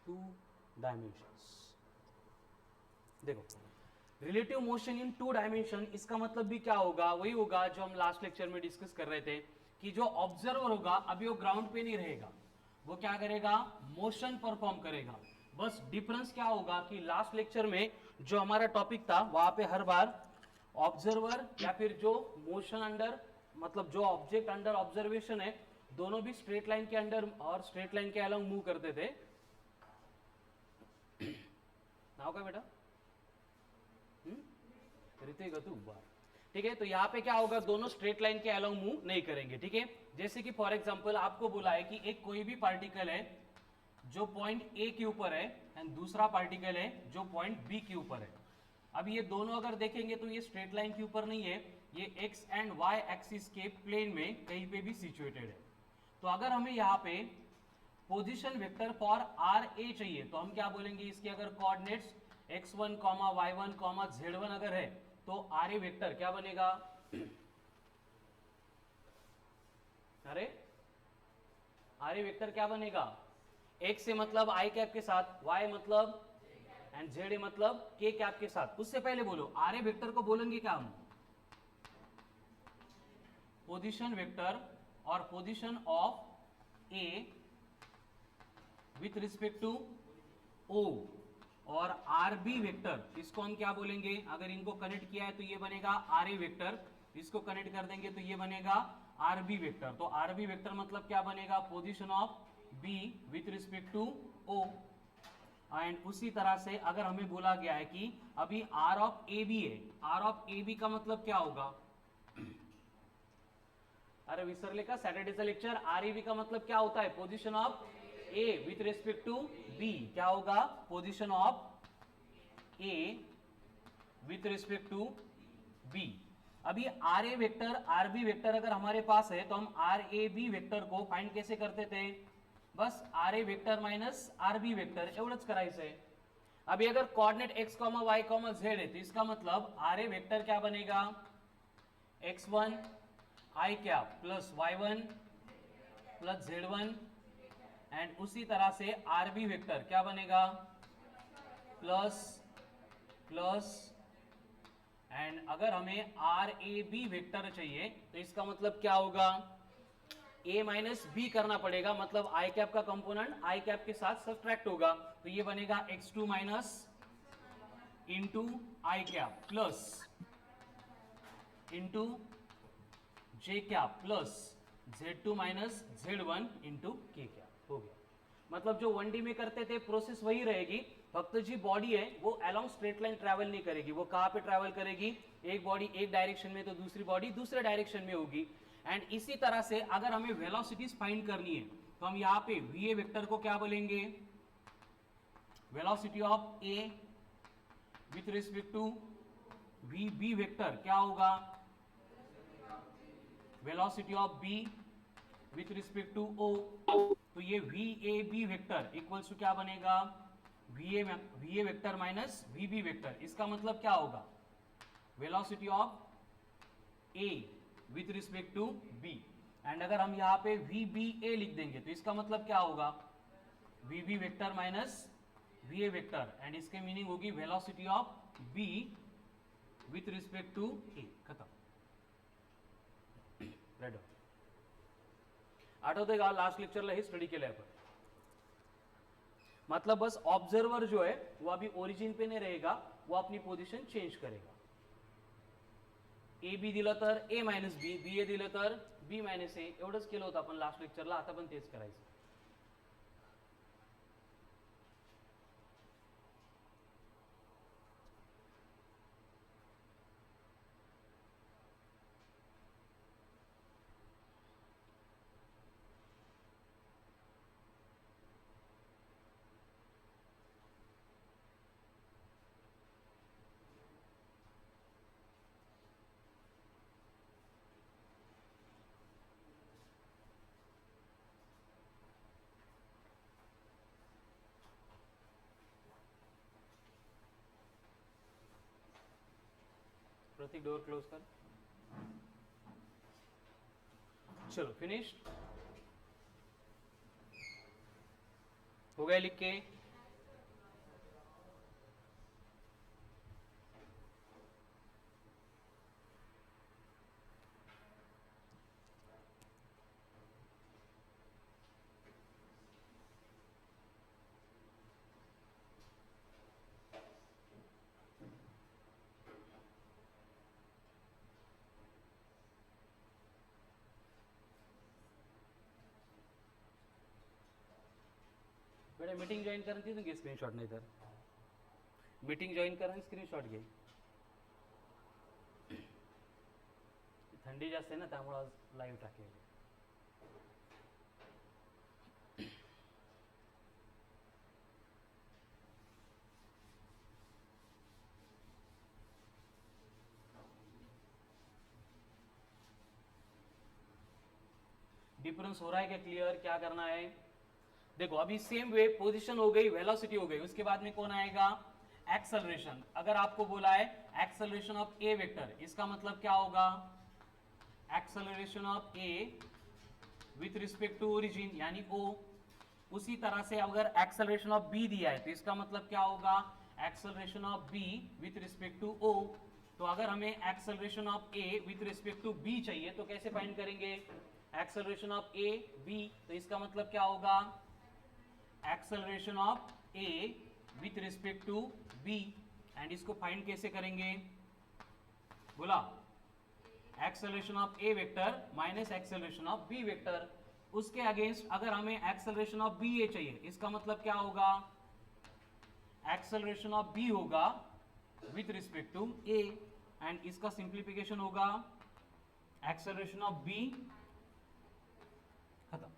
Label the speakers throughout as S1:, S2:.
S1: To dimensions. देखो, relative motion in two dimension, इसका मतलब भी क्या होगा, वही होगा जो हम लास्ट लेक्चर में डिस्कस कर रहे थे कि जो ऑब्जर्वर होगा अभी वो ग्राउंड पे नहीं रहेगा, वो क्या करेगा, मोशन परफॉर्म करेगा। बस डिफरेंस क्या होगा कि लास्ट लेक्चर में जो हमारा टॉपिक था वहां पे हर बार ऑब्जर्वर या फिर जो मोशन अंडर, मतलब जो ऑब्जेक्ट अंडर ऑब्जर्वेशन है, दोनों भी स्ट्रेट लाइन के अंडर और स्ट्रेट लाइन के अलॉन्ग मूव करते थे। नाव का बेटा ऋतिक तू बार, ठीक है। तो यहाँ पे क्या होगा, दोनों स्ट्रेट लाइन के अलॉन्ग मूव नहीं करेंगे, ठीक है। जैसे कि फॉर एग्जांपल आपको बोला है कि एक कोई भी पार्टिकल है जो पॉइंट ए के ऊपर है एंड दूसरा पार्टिकल है जो पॉइंट बी के ऊपर है। अब ये दोनों अगर देखेंगे तो ये स्ट्रेट लाइन के ऊपर नहीं है, ये एक्स एंड वाई एक्सिस के प्लेन में कहीं पे भी सिचुएटेड है। तो अगर हमें यहाँ पे position vector for R A चाहिए तो हम क्या बोलेंगे, इसके अगर कोऑर्डिनेट्स x1, y1, z1 अगर है तो आर ए वेक्टर क्या बनेगा, अरे आर ए वेक्टर क्या बनेगा, x से मतलब आई कैप के साथ, y मतलब एंड z मतलब k कैप के साथ। उससे पहले बोलो आर ए वेक्टर को बोलेंगे क्या हम, पोजीशन वेक्टर और position of A with respect to O, और आर बी वेक्टर इसको हम क्या बोलेंगे, अगर इनको कनेक्ट किया है तो ये बनेगा आर ए वेक्टर, इसको कनेक्ट कर देंगे तो ये बनेगा आर बी वेक्टर। तो आर बी वेक्टर मतलब क्या बनेगा, position of B with respect to O. And उसी तरह से अगर हमें बोला गया है कि अभी आर ऑफ ए बी है, आर ऑफ ए बी का मतलब क्या होगा, अरे विसरले का सैटरडेचा लेक्चर, आर ए बी का मतलब क्या होता है, position of A with respect to B, क्या होगा, position of A with respect to B. अभी R A vector R B vector अगर हमारे पास है तो हम आर ए बी वेक्टर को फाइंड कैसे करते थे, बस are A vector minus R B vector एवढंच करायचंय। अभी अगर coordinate x comma y comma z है तो इसका मतलब आर ए वेक्टर क्या बनेगा, x1 I cap plus y1 plus z1, and उसी तरह से आर बी वेक्टर क्या बनेगा, प्लस प्लस, एंड अगर हमें आर ए बी वेक्टर चाहिए तो इसका मतलब क्या होगा, a माइनस बी करना पड़ेगा, मतलब आई कैप का कंपोनेंट आई कैप के साथ सब्ट्रैक्ट होगा, तो ये बनेगा x2 माइनस इंटू आई कैप प्लस इंटू जे cap plus z2 minus z1 into k cap, हो गया। मतलब जो 1D में करते थे प्रोसेस वही रहेगी, फक्त जी बॉडी है वो अलोंग स्ट्रेट लाइन ट्रैवल नहीं करेगी, वो कहां पे ट्रैवल करेगी, एक बॉडी एक डायरेक्शन में तो दूसरी बॉडी दूसरे डायरेक्शन में होगी। एंड इसी तरह से अगर हमें वेलोसिटीज फाइंड करनी है तो हम यहाँ पे वी वेक्टर को क्या बोलेंगे, velocity of A with respect to V B vector क्या होगा, velocity of B with respect to O. तो ये V A B vector equals to क्या बनेगा, V A vector minus V B vector. इसका मतलब क्या होगा, velocity of A with respect to B, and अगर हम यहां पे वी बी ए लिख देंगे तो इसका मतलब क्या होगा, V B vector minus V A vector, and इसके मीनिंग होगी velocity of B with respect to A. खत्म, रेड। आठवते का लास्ट लेक्चरला हे स्टडी केलंय आपण, मतलब बस ऑब्जर्वर जो है वो अभी ओरिजिन पे नहीं रहेगा, वो अपनी पोजीशन चेंज करेगा। ए बी दिलं तर ए मायनस बी, बी ए दिलं तर बी मायनस ए, एवढंच केलं होतं आपण लास्ट लेक्चरला, आता पण तेच करायचं। प्रतीक डोर क्लोज कर, चलो फिनिश हो गया लिख के। बेटा मीटिंग जॉईन करायची तुमची स्क्रीनशॉट नाही तर मीटिंग जॉईन करा स्क्रीनशॉट घे. थंडी जास्त आहे ना त्यामुळे आज लाईव्ह टाकेल. डिफरेंस हो रहा है क्या क्लियर? क्या करना है देखो अभी सेम वे पोजीशन हो गई, वेलोसिटी हो गई, उसके बाद में कौन आएगा? एक्सेलरेशन. अगर आपको बोला है एक्सेलरेशन ऑफ ए वेक्टर, इसका मतलब क्या होगा? Acceleration of A with respect to origin यानी ओ. उसी तरह से अगर एक्सेलरेशन ऑफ बी दिया है तो इसका मतलब क्या होगा? Acceleration of B with respect to O. तो अगर हमें acceleration of A with respect to B चाहिए तो कैसे फाइंड करेंगे? एक्सेलरेशन ऑफ ए बी, तो इसका मतलब क्या होगा? Acceleration of A with respect to B. And इसको फाइंड कैसे करेंगे? बोला acceleration of A vector minus acceleration of B vector. उसके अगेंस्ट अगर हमें एक्सेलरेशन ऑफ बी ए चाहिए, इसका मतलब क्या होगा? एक्सेलरेशन ऑफ बी होगा with respect to A. And इसका सिंप्लीफिकेशन होगा एक्सेलरेशन ऑफ बी खत्म.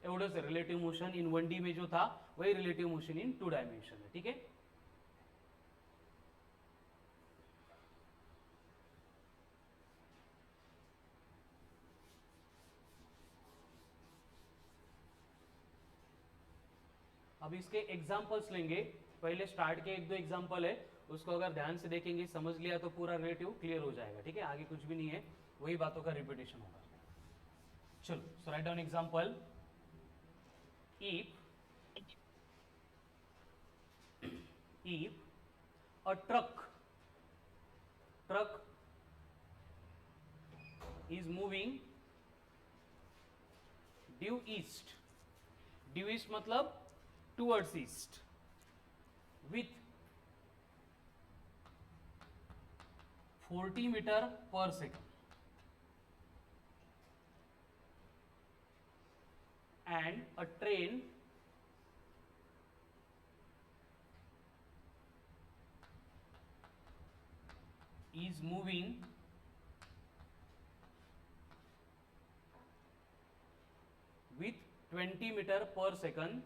S1: एवढंच रिलेटिव मोशन इन 1D में जो था वही रिलेटिव मोशन इन 2 डायमेंशन है. ठीक है. अब इसके एग्जांपल्स लेंगे. पहले स्टार्ट के 1-2 एग्जांपल है, उसको अगर ध्यान से देखेंगे समझ लिया तो पूरा रिलेटिव क्लियर हो जाएगा. ठीक है. आगे कुछ भी नहीं है, वही बातों का रिपीटेशन होगा. चलो so write down example. if a truck is moving due east मतलब towards east with 40 meter per second and a train is moving with 20 meter per second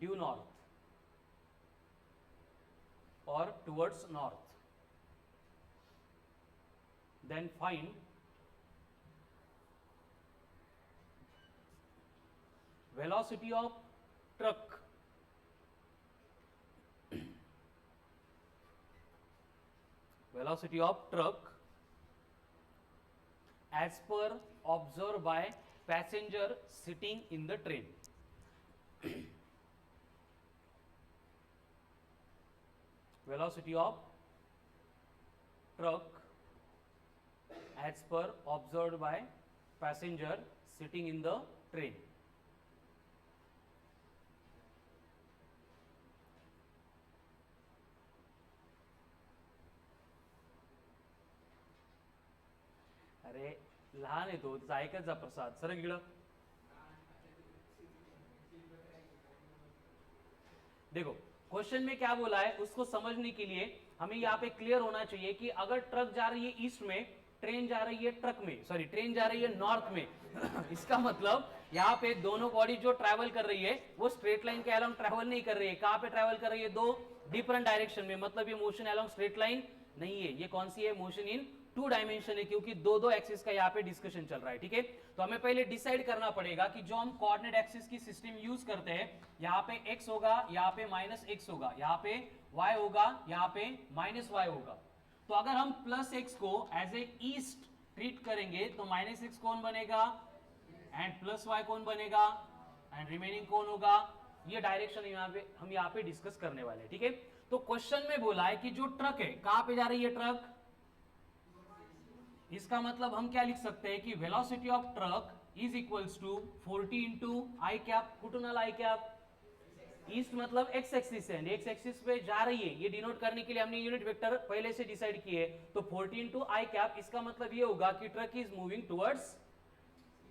S1: due north or towards north, then find velocity of truck as per observed by passenger sitting in the train. Velocity of truck as per observed by passenger sitting in the train. अरे लहान आहे तो, त्याचं ऐकत जा प्रसाद. सरक इकडं. देखो क्वेश्चन में क्या बोला है उसको समझने के लिए हमें यहाँ पे क्लियर होना चाहिए कि अगर ट्रक जा रही है ईस्ट में, ट्रेन जा रही है ट्रेन जा रही है नॉर्थ में. इसका मतलब यहाँ पे दोनों बॉडी जो ट्रैवल कर रही है वो स्ट्रेट लाइन के अलोंग ट्रैवल नहीं कर रही है. कहाँ पे ट्रैवल कर रही है? 2 डिफरेंट डायरेक्शन में. मतलब ये मोशन अलोंग स्ट्रेट लाइन नहीं है. ये कौन सी है? मोशन इन 2 डायमेंशन है, क्योंकि 2 एक्सिस का यहाँ पे डिस्कशन चल रहा है. ठीक है. तो हमें पहले डिसाइड करना पड़ेगा कि जो हम कोऑर्डिनेट एक्सिस की सिस्टम यूज करते हैं, यहाँ पे x होगा, यहाँ पे -x होगा, यहाँ पे y होगा, यहाँ पे -y होगा. तो अगर हम +x को एज ए ईस्ट ट्रीट करेंगे तो -x कौन बनेगा एंड +y कौन बनेगा एंड रिमेनिंग कौन होगा? ये डायरेक्शन हम यहाँ पे डिस्कस करने वाले हैं. ठीक है. तो क्वेश्चन में बोला है कि जो ट्रक है कहाँ पे जा रही है? ट्रक. इसका मतलब हम क्या लिख सकते हैं कि velocity of truck is equals to 40 into I cap. कुठून आला आई कैप? ईस्ट मतलब एक्स एक्सिस है, एक्स एक्सिस पे जा रही है. ये डिनोट करने के लिए हमने यूनिट वेक्टर पहले से डिसाइड किए. तो 40 इंटू आई कैप, इसका मतलब ये होगा कि truck is moving towards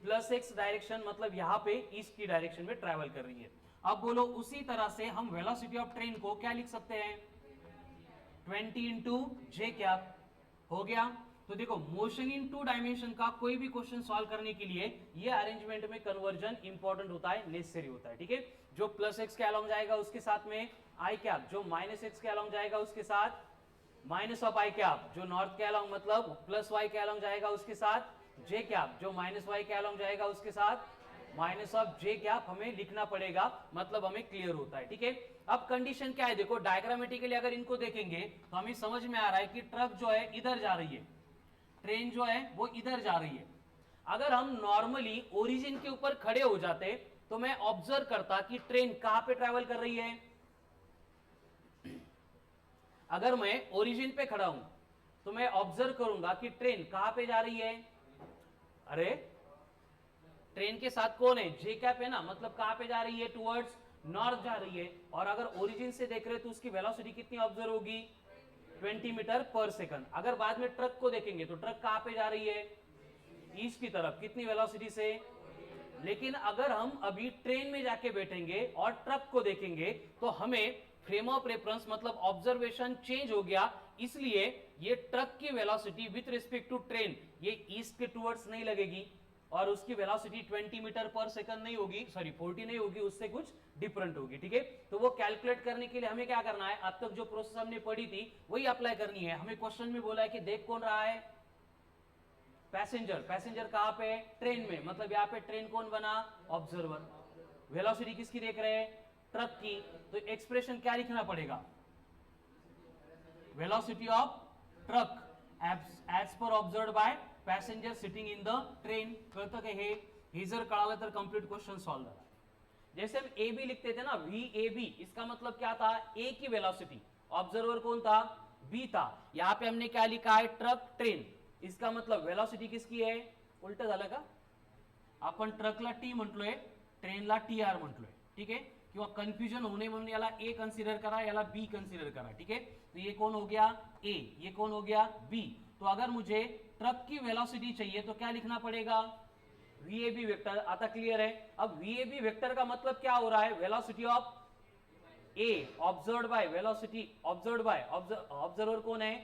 S1: plus x direction मतलब यहाँ पे ईस्ट की डायरेक्शन में ट्रेवल कर रही है। अब बोलो उसी तरह से हम वेलोसिटी ऑफ ट्रेन को क्या लिख सकते हैं, 20 इंटू जे कैप। हो गया। तो देखो मोशन इन टू डायमेंशन का कोई भी क्वेश्चन सॉल्व करने के लिए ये अरेंजमेंट में कन्वर्जन इंपॉर्टेंट होता है, नेसेसरी होता है, ठीक है। जो प्लस एक्स के अलॉन्ग जाएगा उसके साथ में आई कैप, जो माइनस एक्स के अलॉन्ग जाएगा उसके साथ माइनस ऑफ आई कैप, जो नॉर्थ के अलॉन्ग मतलब प्लस वाई के अलॉन्ग जाएगा उसके साथ जे कैप, जो माइनस वाई के अलॉन्ग जाएगा उसके साथ माइनस ऑफ जे कैप हमें लिखना पड़ेगा, मतलब हमें क्लियर होता है, ठीक है। अब कंडीशन क्या है, देखो डायग्रामेटिकली अगर इनको देखेंगे तो हमें समझ में आ रहा है कि ट्रक जो है इधर जा रही है, ट्रेन जो है वो इधर जा रही है। अगर हम नॉर्मली ओरिजिन के ऊपर खड़े हो जाते तो मैं ऑब्जर्व करता कि ट्रेन कहां पे ट्रेवल कर रही है। अगर मैं ओरिजिन पे खड़ा हूं तो मैं ऑब्जर्व करूंगा कि ट्रेन कहां पे जा रही है। अरे ट्रेन के साथ कौन है, जे कैप है ना, मतलब कहां पे जा रही है, टुवर्ड्स नॉर्थ जा रही है। और अगर ओरिजिन से देख रहे तो उसकी वेलोसिटी कितनी ऑब्जर्व होगी, 20 मीटर पर सेकंड। अगर बाद में ट्रक को देखेंगे तो ट्रक कहां पे जा रही है, ईस्ट की तरफ, कितनी वेलोसिटी से। लेकिन अगर हम अभी ट्रेन में जाके बैठेंगे और ट्रक को देखेंगे तो हमें फ्रेम ऑफ रेफरेंस मतलब ऑब्जर्वेशन चेंज हो गया, इसलिए ये ट्रक की velocity with respect to train ये ईस्ट के टुवर्ड्स नहीं लगेगी और उसकी वेलोसिटी 20 मीटर पर सेकंड नहीं होगी, सॉरी 40 नहीं होगी, उससे कुछ डिफरेंट होगी, ठीक है। तो वो कैलकुलेट करने के लिए हमें क्या करना है, अब तक जो प्रोसेस हमने पढ़ी थी वही अप्लाई करनी है। हमें क्वेश्चन में बोला है कि देख कौन रहा है, पैसेंजर। पैसेंजर कहां पे, ट्रेन में, मतलब यहाँ पे ट्रेन कौन बना, ऑब्जर्वर। वेलोसिटी किसकी देख रहे हैं, ट्रक की। तो एक्सप्रेशन क्या लिखना पड़ेगा, velocity of truck as per observed by passenger sitting in the train. कळतं का हे जर कळालं तर कंप्लीट क्वेश्चन सॉल्व झाला। जैसे हम ए बी लिखते थे ना, वी ए बी, इसका मतलब क्या था, ए की वेलोसिटी, ऑब्जर्वर कौन था, बी था। यहां पे हमने क्या लिखा है, ट्रक ट्रेन, इसका मतलब वेलोसिटी किसकी आहे, उलट झालं का, आपण ट्रकला टी म्हटलोय, ट्रेनला टी आर म्हटलोय, ठीक आहे। किंवा कन्फ्युजन होणे म्हणून याला ए कंसीडर करा, याला बी कंसीडर करा, ठीक है। तो ये कौन हो गया ए, ये कौन हो गया बी। तो अगर मुझे ट्रक की वेलोसिटी चाहिए तो क्या लिखना पड़ेगा, वीएबी वेक्टर। आता क्लियर है। अब वीएबी वेक्टर का मतलब क्या हो रहा है, velocity of A observed by velocity observed bye, observer कौन है,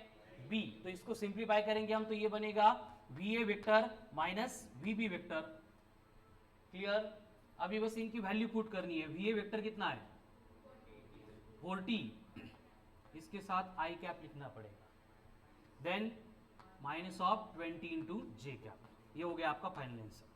S1: बी। तो इसको सिंप्लीफाई करेंगे हम तो ये बनेगा वीए वेक्टर माइनस वीबी वेक्टर। क्लियर। अभी बस इनकी वैल्यू पुट करनी है। वीए वेक्टर कितना है 40, इसके साथ आई कैप लिखना पड़ेगा, then minus of 20 into J cap. ये हो गया आपका final answer.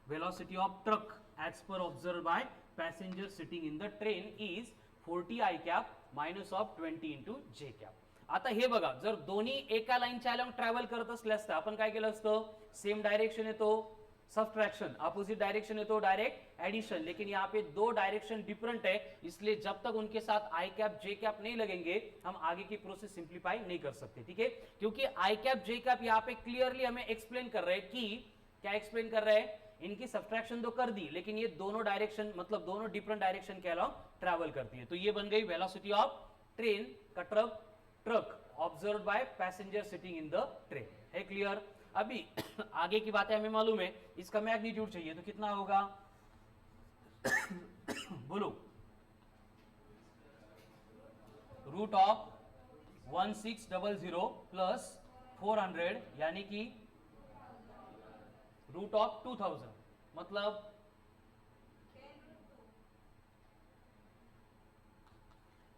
S1: Velocity of truck as per observe by passenger sitting in the train is 40 I cap minus of 20 into J cap. आता हे बघा, जर दोन्ही एका लाईनच्या अलॉंग ट्रॅव्हल करत असले असतं आपण काय केलं असतं, सेम डायरेक्शन येतो सब्ट्रैक्शन, अपोजिट डायरेक्शन है तो डायरेक्ट एडिशन। लेकिन यहाँ पे दो डायरेक्शन डिफरेंट है, इसलिए जब तक उनके साथ आई कैप जे कैप नहीं लगेंगे हम आगे की प्रोसेस सिंप्लीफाई नहीं कर सकते, ठीक है। क्योंकि आई कैप जे कैप यहाँ पे क्लियरली हमें एक्सप्लेन कर रहे हैं कि क्या एक्सप्लेन कर रहे हैं, इनकी सब्ट्रैक्शन तो कर दी लेकिन ये दोनों डायरेक्शन मतलब दोनों डिफरेंट डायरेक्शन के अलॉन्ग ट्रैवल करती है। तो ये बन गई वेलोसिटी ऑफ ट्रेन का truck observe by passenger sitting in the train. है क्लियर। अभी आगे की बातें हमें मालूम है, इसका मैग्नीट्यूड चाहिए तो कितना होगा बोलो, रूट ऑफ 1600 प्लस 400 यानी कि रूट ऑफ 2000, मतलब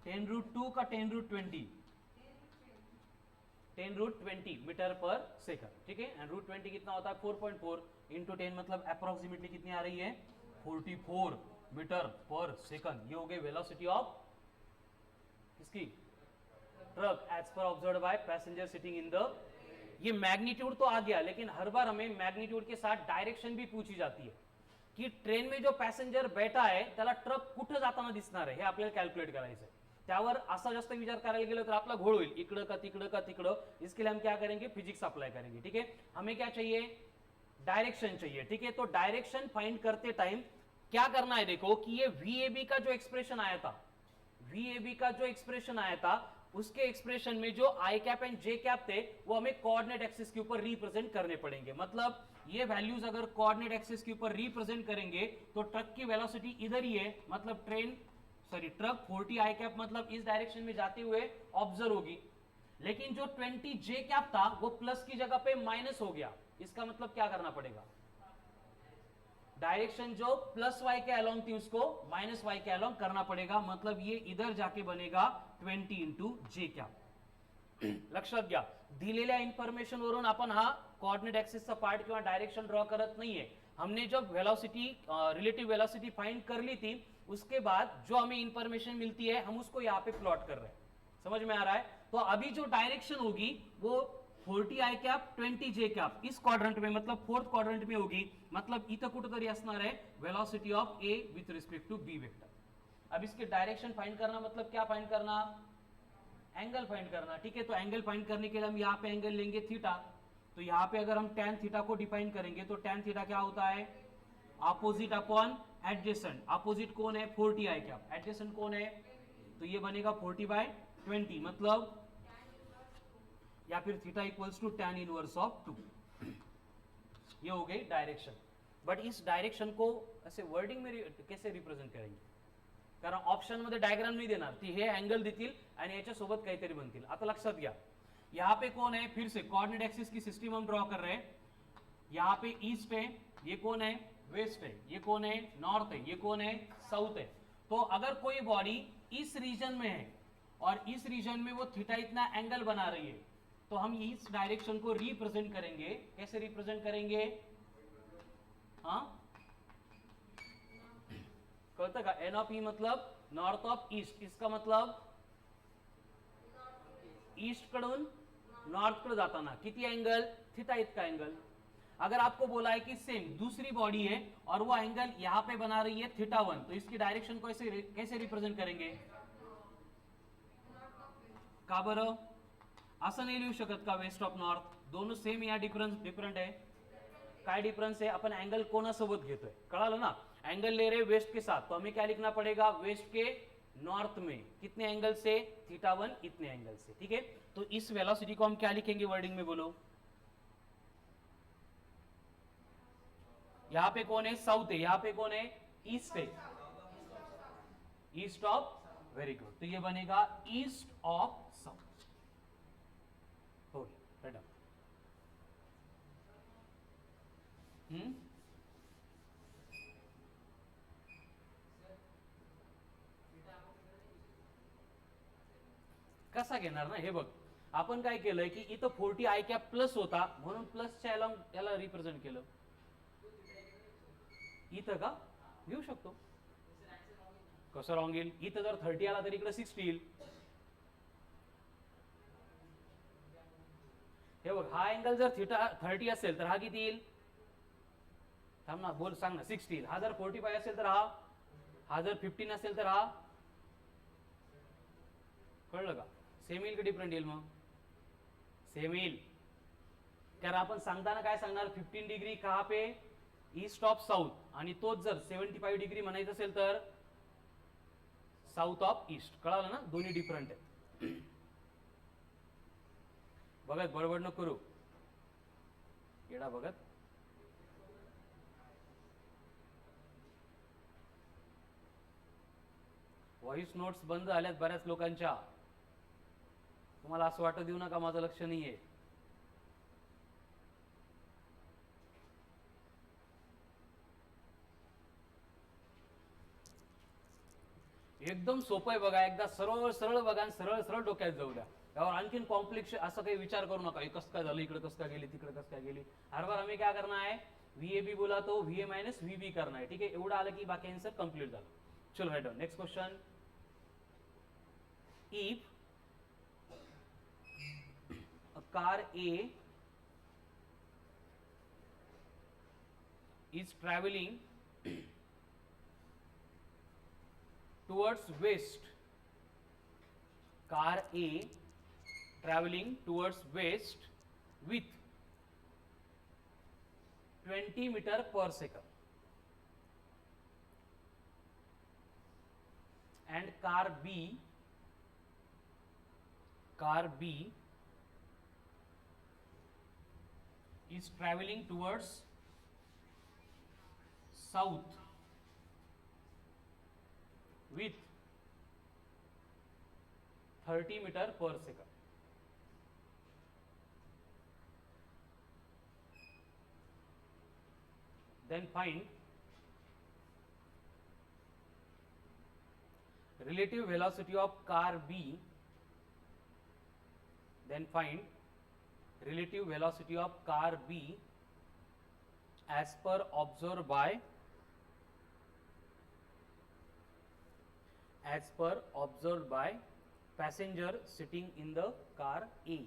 S1: 10√2 का 10√20 10√20 मीटर पर सेकंड, ठीक है। एंड √20 कितना होता है 4.4 इंटू 10 मतलब अप्रोक्सीमेटली कितनी आ रही है 44 मीटर पर सेकंड। ये हो गई वेलोसिटी ऑफ किसकी, truck as per observed by passenger sitting in the. ये मैग्नीट्यूड तो आ गया, लेकिन हर बार हमें मैग्नीट्यूड के साथ डायरेक्शन भी पूछी जाती है की ट्रेन में जो पैसेंजर बैठा आहे त्याला ट्रक कुठे जाताना दिसणार आहे हे आपल्याला कॅल्क्युलेट करायचं आहे। त्यावर असा जास्त विचार करायला गेलो तर आपला घोळ होईल, इकडं का तिकडं का तिकडं। इसके लिए हम क्या करेंगे, फिजिक्स अप्लाई करेंगे, ठीक है। हमें क्या चाहिए, डायरेक्शन चाहिए, ठीक है। तो डायरेक्शन फाइंड करते टाइम क्या करना है, देखो कि ये वीएबी का जो एक्सप्रेशन आया था, वीएबी का जो एक्सप्रेशन आया था उसके एक्सप्रेशन में जो आई कैप एंड जे कैप थे वो हमें कोऑर्डिनेट एक्सिस के ऊपर रिप्रेजेंट करने पड़ेंगे। मतलब ये वैल्यूज अगर कोऑर्डिनेट एक्सिस के ऊपर रिप्रेजेंट करेंगे तो ट्रक की वेलोसिटी इधर ही है, मतलब ट्रक 40 आई कैप मतलब इस डायरेक्शन में जाते हुए ऑब्जर्व होगी। लेकिन जो 20 जे कैप था वो प्लस की जगह पे माइनस हो गया। इसका मतलब क्या करना पड़ेगा, डायरेक्शन जो प्लस वाई के अलोंग थी उसको माइनस वाई के अलोंग करना पड़ेगा। मतलब ये इधर जाके बनेगा 20 इंटू जे कैप। लक्षात घ्या, दिलेल्या इन्फॉर्मेशन वरून आपण हा कोऑर्डिनेट एक्सिसचा पार्ट किंवा डायरेक्शन ड्रॉ करत नाहीये। हमने जब वेलोसिटी रिलेटिव वेलोसिटी फाइंड कर ली थी उसके बाद जो हमें इंफॉर्मेशन मिलती है हम उसको यहाँ पे प्लॉट कर रहे हैं। समझ में आ रहा है? तो अभी जो डायरेक्शन होगी वो 40 आई कैप 20 जे कैप इस क्वाड्रंट में मतलब फोर्थ क्वाड्रंट में होगी। मतलब इथं कुठेतरी असणार आहे velocity of A with respect to B vector. अब इसके डायरेक्शन फाइंड करना मतलब क्या फाइंड करना, एंगल फाइंड करना। ठीक है, तो एंगल फाइंड करने के लिए हम यहाँ पे एंगल लेंगे थीटा। तो यहाँ पे अगर हम tan थीटा को डिफाइन करेंगे तो tan थीटा क्या होता है, अपोजिट अपॉन एडजेसेंट। अपोजिट कौन है, 40 आई कैप, एडजेसेंट कौन है, तो ये बनेगा 40/20 मतलब या फिर theta equals to tan inverse of 2। ये हो गई डायरेक्शन। बट इस डायरेक्शन को ऐसे वर्डिंग में कैसे रिप्रेझेंट करेंगे, कारण ऑप्शन मध्ये डायग्राम नहीं देणार, ती हे अँगल देतील आणि याच्या सोबत काहीतरी बनतील। आता लक्षात घ्या, यहाँ पे कौन है, फिर से कोऑर्डिनेट एक्सिस की सिस्टम हम ड्रॉ कर रहे हैं। यहाँ पे ईस्ट है, ये कौन है, वेस्ट है, ये कौन है, नॉर्थ है, ये कौन है, साउथ है। तो अगर कोई बॉडी इस रीजन में है और इस रीजन में वो थीटा इतना एंगल बना रही है तो हम इस डायरेक्शन को रिप्रेजेंट करेंगे। कैसे रिप्रेजेंट करेंगे, हाँ कळतं का, एन ऑफ ई मतलब नॉर्थ ऑफ ईस्ट, इसका मतलब ईस्ट कडून नॉर्थ कडे जाताना किती एंगल, थीटा इतना एंगल। अगर आपको बोला है कि सेम दूसरी बॉडी है और वो एंगल यहां पे बना रही है θ1 तो इसकी डायरेक्शन को कैसे रिप्रेजेंट करेंगे, का बरं असं नाही लिहू शकत का, वेस्ट ऑफ नॉर्थ, दोनों सेम या डिफरेंट है। काय डिफरेंस है, अपन एंगल कोणासोबत घेतोय, कळालं ना, एंगल ले रहे वेस्ट के साथ तो हमें क्या लिखना पड़ेगा, वेस्ट के नॉर्थ में कितने एंगल से, θ1 इतने एंगल से। ठीक है, तो इस वेलोसिटी को हम क्या लिखेंगे वर्डिंग में, बोलो। यहां पे कौन है, साउथ है, यहां पे कौन है, ईस्ट है, ईस्ट ऑफ, वेरी गुड, तो ये बनेगा ईस्ट ऑफ साउथ। हो गया, राइट। कसा घेणार ना, हे बघ आपण काय केलंय की इथं 40 आय कॅप प्लस होता म्हणून प्लसच्या अलॉंग याला रिप्रेझेंट केलं। इथं का घेऊ शकतो, कसं रॉंग येईल, इथं जर 30 आला तर इकडे 60 येईल। हे बघ हा अँगल जर थीटा 30 असेल तर हा किती येईल, थांब ना, बोल सांग ना, 60 येईल। हा जर 45 असेल तर हा जर 15 असेल तर हा, कळलं का, सेम येईल की डिफरंट येईल, मग सेम येईल। कारण आपण सांगताना काय सांगणार, 15 डिग्री कहाँ पे, ईस्ट ऑफ साउथ, आणि तोच जर 75 डिग्री म्हणायचं असेल तर साउथ ऑफ ईस्ट। कळालं ना, दोन्ही डिफरंट आहे। बघत बडबड न करू, येडा बघत। व्हॉइस नोट्स बंद झाल्यात बऱ्याच लोकांच्या, तुम्हाला असं वाटत देऊ नका माझं लक्ष नाहीये। एकदम सोपं आहे बघा, एकदा सरळ सरळ बघा, सरळ सरळ डोक्यात जाऊ द्या, यावर आणखीन कॉम्प्लेक्स असं काही विचार करू नका, कसं काय झालं, इकडे कसं काय गेली, तिकडे कसं काय गेली। हर बार हमें क्या करना है, VAB बोला तो VA माइनस VB करना है। ठीक है, एवढं आलं की बाकी आंसर कंप्लीट झालं। चलो write down, next question, if a car A is traveling towards west, car A traveling towards west with 20 meter per second and car B car B is traveling towards south with 30 meter per second. Then find relative velocity of car B. Then find relative velocity of car B as per observed by passenger sitting in the car A.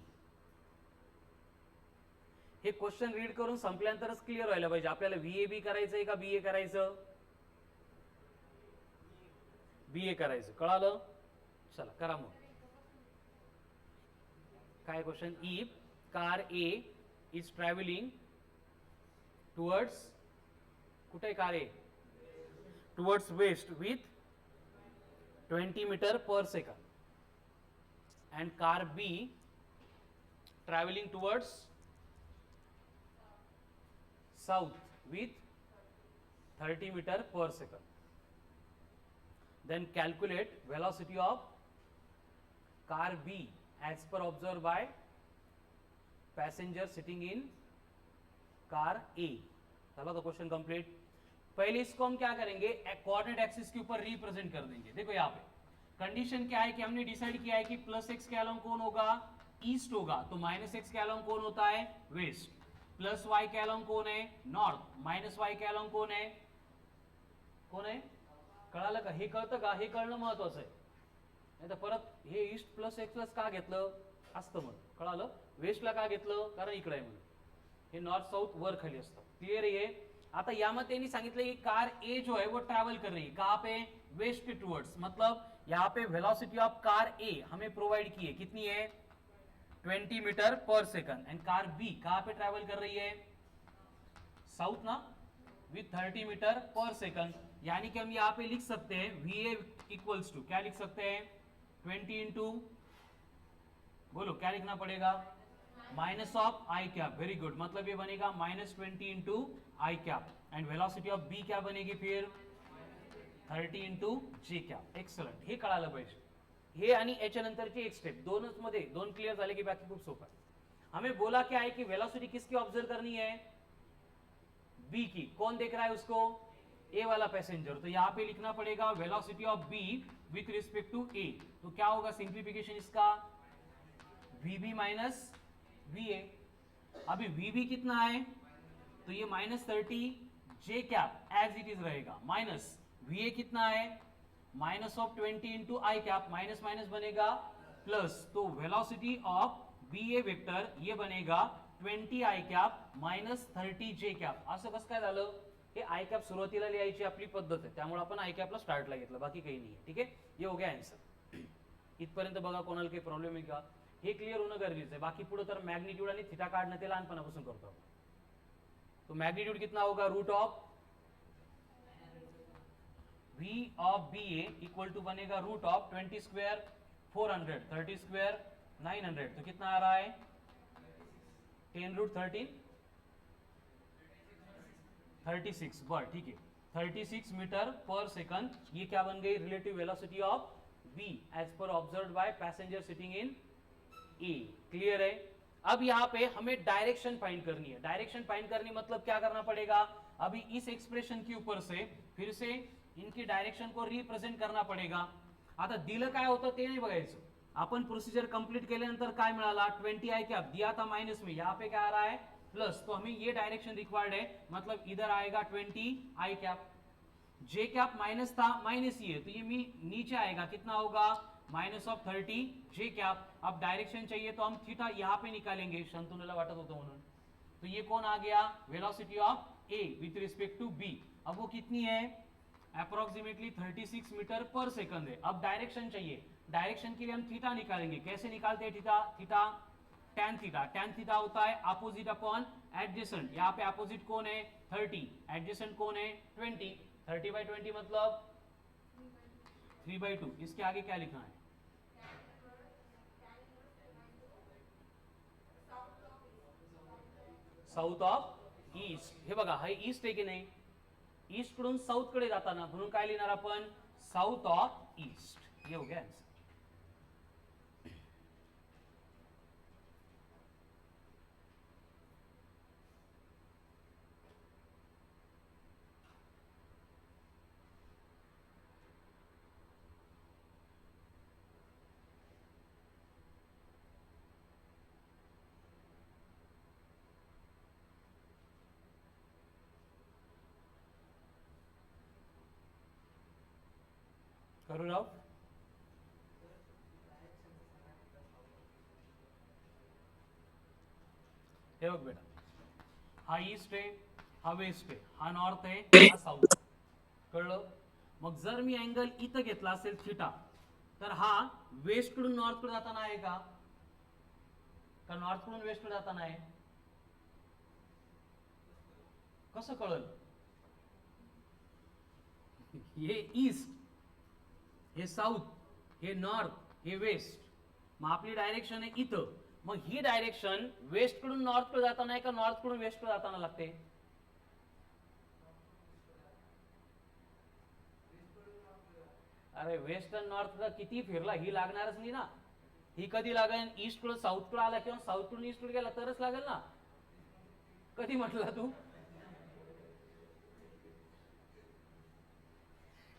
S1: हे question read करून संपल्यानंतरच clear व्हायला पाहिजे आपल्याला व्हीएबी करायचंय का BA करायचं. BA करायचं, कळालं. चला करा मग. काय question. If car A is travelling towards, कुठे car A, towards west with 20 meter per second and car B traveling towards south with 30 meter per second. Then calculate velocity of car B as per observed by passenger sitting in car A. चलो तो question complete. पहले इसको हम क्या करेंगे, coordinate axis के ऊपर represent कर देंगे. देखो यहाँ पे कंडीशन क्या है कि हमने डिसाइड किया है कि प्लस एक्स के अलोंग कौन होगा, ईस्ट होगा, तो माइनस एक्स के अलोंग कौन होता है, वेस्ट. प्लस वाई के अलोंग कौन है, नॉर्थ. माइनस वाई के अलोंग कौन है, कळालं का. हे कळतं का, हे कळणं महत्वाचं आहे. नाही तर परत हे ईस्ट प्लस एक्स का घेतलं असतं म्हणून, कळालं. वेस्टला का घेतलं, कारण इकडे आहे म्हणून. हे नॉर्थ साउथ वर खाली असतं. क्लियर आहे. आता यामध्ये त्यांनी सांगितलं की कार ए जो है वो ट्रैवल कर रही है कहाँ पे, वेस्ट टुवर्ड्स. मतलब यहाँ पे वेलोसिटी ऑफ कार ए हमें प्रोवाइड की है, कितनी है, 20 meter per second. And car B कहाँ पे ट्रैवल कर रही है, साउथ ना, विथ 30 मीटर पर सेकंड. यानी कि हम यहाँ पे लिख सकते हैं वी इक्वल्स टू, क्या लिख सकते हैं, 20 इंटू, बोलो क्या लिखना पड़ेगा, minus of I cap. Very good. मतलब ये बनेगा -20 इंटू आई कैप. एंड वेलोसिटी ऑफ बी क्या बनेगी फिर, 30 इंटू जी कैप. एक्सलंट. हे कळालं पाहिजे. हे आणि याच्या नंतरची एक स्टेप, दोनच मध्ये दोन क्लियर झाले की बाकी खूप सोपं आहे. हमें बोला क्या है कि वेलोसिटी किसकी ऑब्जर्व करनी है, बी की. कौन देख रहा है उसको, ए वाला पैसेंजर. तो यहाँ पे लिखना पड़ेगा velocity of B with respect to A. तो क्या होगा सिंप्लीफिकेशन इसका, वीबी माइनस वीए. अभी वीबी कितना है, तो ये -30 J cap as it is रहेगा, माइनस वीए कितना है, -20 इंटू आई कैप. माइनस माइनस बनेगा प्लस. तो velocity of B A vector ये बनेगा 20 आई कैप -30 जे कैप. असं कसं काय झालं, हे आई कैप सुरुवातीला लिहायची आपली पद्धत आहे, त्यामुळे आपण आई कैपला स्टार्टला घेतलं, बाकी काही नाही. ठीक आहे, ये हो गया आन्सर. इथपर्यंत बघा कोणाला काही प्रॉब्लेम आहे का, हे क्लिअर होणं गरजेचं आहे. बाकी पुढे तर मॅग्निट्यूड आणि थिटा काढणं ते लहानपणापासून करतो आपण. तो मैग्नीट्यूड कितना होगा, root of V of B A equal to बनेगा रूट ऑफ 20 स्क्वायर 400, 30 स्क्वायर 900. तो कितना आ रहा है, 10 रूट 13 36. बट ठीक है, 36 मीटर पर सेकंड. ये क्या बन गई, relative velocity of B as per observed by passenger sitting in A. Clear है. अब यहाँ पे हमें डायरेक्शन फाइंड करनी है. डायरेक्शन फाइंड करनी मतलब क्या करना पड़ेगा, अभी इस एक्सप्रेशन के ऊपर से फिर से इनकी डायरेक्शन को रिप्रेझेंट करना पड़ेगा. आता दिलं काय होतं ते नाही बघायचं. आपण प्रोसीजर कंप्लीट केल्यानंतर काय मिळाला, 20 आई कैप दिया था माइनस में, यहाँ पे क्या आ रहा है प्लस. तो हमें ये डायरेक्शन रिक्वायर्ड है, मतलब इधर आएगा 20 आई कैप. जे कैप माइनस था, माइनस ही है, तो ये नीचे आएगा, कितना होगा, -30 जे कैप. अब डायरेक्शन चाहिए तो हम थीटा यहाँ पे निकालेंगे, शंतनुला वाटत होतं म्हणून. तो ये कौन आ गया, velocity of A with respect to B. अब वो कितनी है, अप्रोक्सीमेटली 36 मीटर पर सेकंड है. अब डायरेक्शन चाहिए, डायरेक्शन के लिए हम थीटा निकालेंगे. कैसे निकालते हैं theta, theta tan theta. tan theta होता है अपोजिट अपॉन एडजेसेंट. यहाँ पे अपोजिट कौन है, 30, एडजेसेंट कौन है, 20. 30/20 मतलब 3/2. इसके आगे क्या लिखना है, साऊथ ऑफ ईस्ट. हे बघा, हे ईस्ट आहे की नाही, ईस्ट कडून साऊथ कडे जाताना, म्हणून काय लिहिणार आपण, साऊथ ऑफ ईस्ट. हे हो गया आन्सर. करू राव. हे बघ बेटा, हा ईस्ट आहे, हा वेस्ट आहे, हा नॉर्थ आहे, हा साऊथ. कळलं? मग जर मी अँगल इथं घेतला असेल थिटा, तर हा वेस्ट कडून नॉर्थ कडे जाताना आहे का नॉर्थ कडून वेस्ट कडे जाताना आहे? कसं कळल? हे ईस्ट, हे साऊथ, हे नॉर्थ, हे वेस्ट. मग आपली डायरेक्शन आहे इथं. मग ही डायरेक्शन वेस्ट कडून नॉर्थ कडे जाताना आहे का नॉर्थ कडून वेस्ट कडे जाताना लागते? अरे वेस्ट आणि नॉर्थ किती फिरला, ही लागणारच नाही ना. ही कधी लागेल, ईस्ट कडून साऊथ कडे आला किंवा साऊथ कडून ईस्ट कडे गेला तरच लागेल ना. कधी म्हटला तू?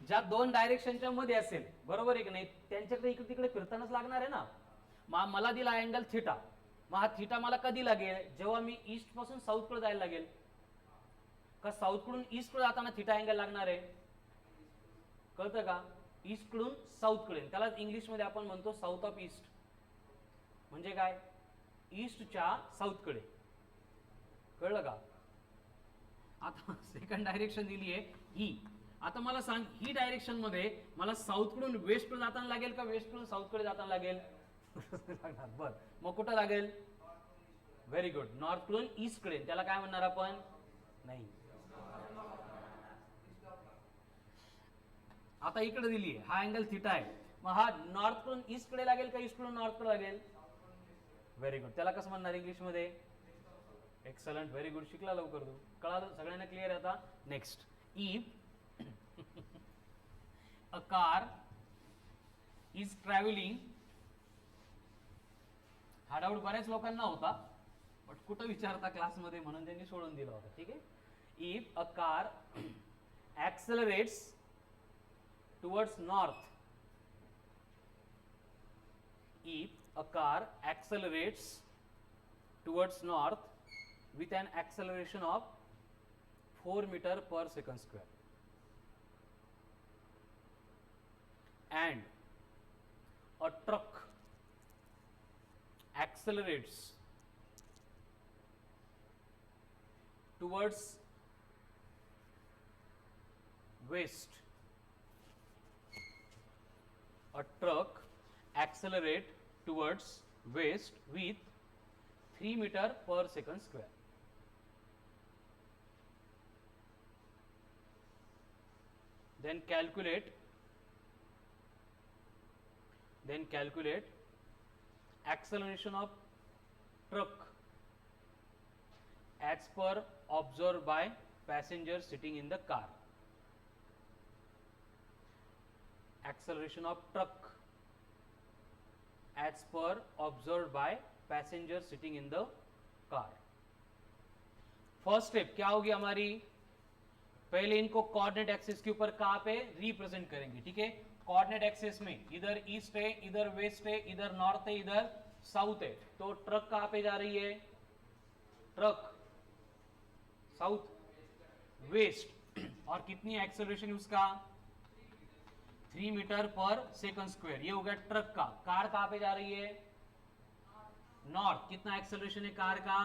S1: ज्या दोन डायरेक्शनच्या मध्ये असेल, बरोबर आहे की नाही, त्यांच्याकडे इकडे तिकडे फिरतानाच लागणार आहे ना. मग मला दिला अँगल थिटा, मग हा थिटा मला कधी लागेल, जेव्हा मी ईस्ट पासून साऊथ कडे जायला लागेल. का साऊथ कडून ईस्ट कडे जाताना थिटा अँगल लागणार आहे? कळतं का? ईस्ट कडून साऊथ कडे, त्याला इंग्लिश मध्ये आपण म्हणतो साऊथ ऑफ ईस्ट. म्हणजे काय? ईस्टच्या साऊथ कडे. कळलं का? आता सेकंड डायरेक्शन दिली आहे ही. आता मला सांग, ही डायरेक्शन मध्ये मला साऊथ कडून वेस्ट कडे जाताना लागेल का वेस्ट कडून साऊथ कडे जाताना लागेल? बर, मग कुठं लागेल? व्हेरी गुड, नॉर्थ कडून ईस्ट कडे. त्याला काय म्हणणार आपण? नाही. आता इकडे दिली आहे, हा अँगल थिटा आहे, मग हा नॉर्थ कडून ईस्ट कडे लागेल का ईस्ट कडून नॉर्थ कडे लागेल? Very good. त्याला कसं म्हणणार इंग्लिश मध्ये? Excellent, very good. शिकला लवकर तू. कळालं सगळ्यांना? क्लिअर आहे आता? Next, if a car is traveling, हा डाऊट बऱ्याच लोकांना होता, बट कुठं विचारता क्लासमध्ये, म्हणून त्यांनी सोडून दिला होता. ठीक आहे. If a car accelerates towards north, if a car accelerates towards north with an acceleration of 4 meter per second square, and a truck accelerates towards west, a truck accelerate towards west with 3 meter per second square. Then calculate acceleration of truck as per observed by passenger sitting in the car. Acceleration of truck as per observed by passenger sitting in the car. First step क्या होगी हमारी? पहले इनको coordinate axis के ऊपर कहां पे represent करेंगे. ठीक है, कोऑर्डिनेट एक्सिस में इधर ईस्ट है, इधर वेस्ट है, इधर नॉर्थ है, इधर साउथ है. तो ट्रक कहां पे जा रही है? Truck south west. और कितनी एक्सेलरेशन उसका? 3 मीटर पर सेकंड स्क्वायर. ये हो गया ट्रक का. कार कहां पे जा रही है? नॉर्थ. कितना एक्सेलरेशन है कार का?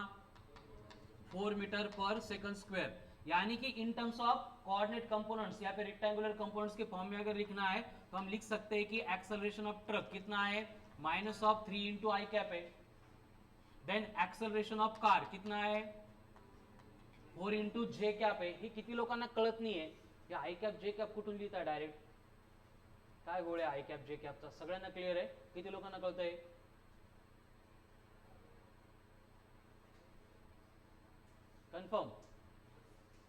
S1: 4 मीटर पर सेकंड स्क्वायर. यानी कि in terms of coordinate components, यहाँ पे रेक्टेंगुलर कंपोनेंट्स के फॉर्म में अगर लिखना है तो हम लिख सकते हैं कि एक्सेलरेशन ऑफ ट्रक कितना है? -3 इंटू आई कैप है. देन एक्सेलरेशन ऑफ कार कितना है? 4 इंटू जे कॅप आहे. हे किती लोकांना कळत नाहीये. या आय कॅप जे कॅप कुठून लिहिता डायरेक्ट? काय गोळ्या आय कॅप जे कॅपचा? सगळ्यांना क्लिअर आहे? किती लोकांना कळतंय? कन्फर्म.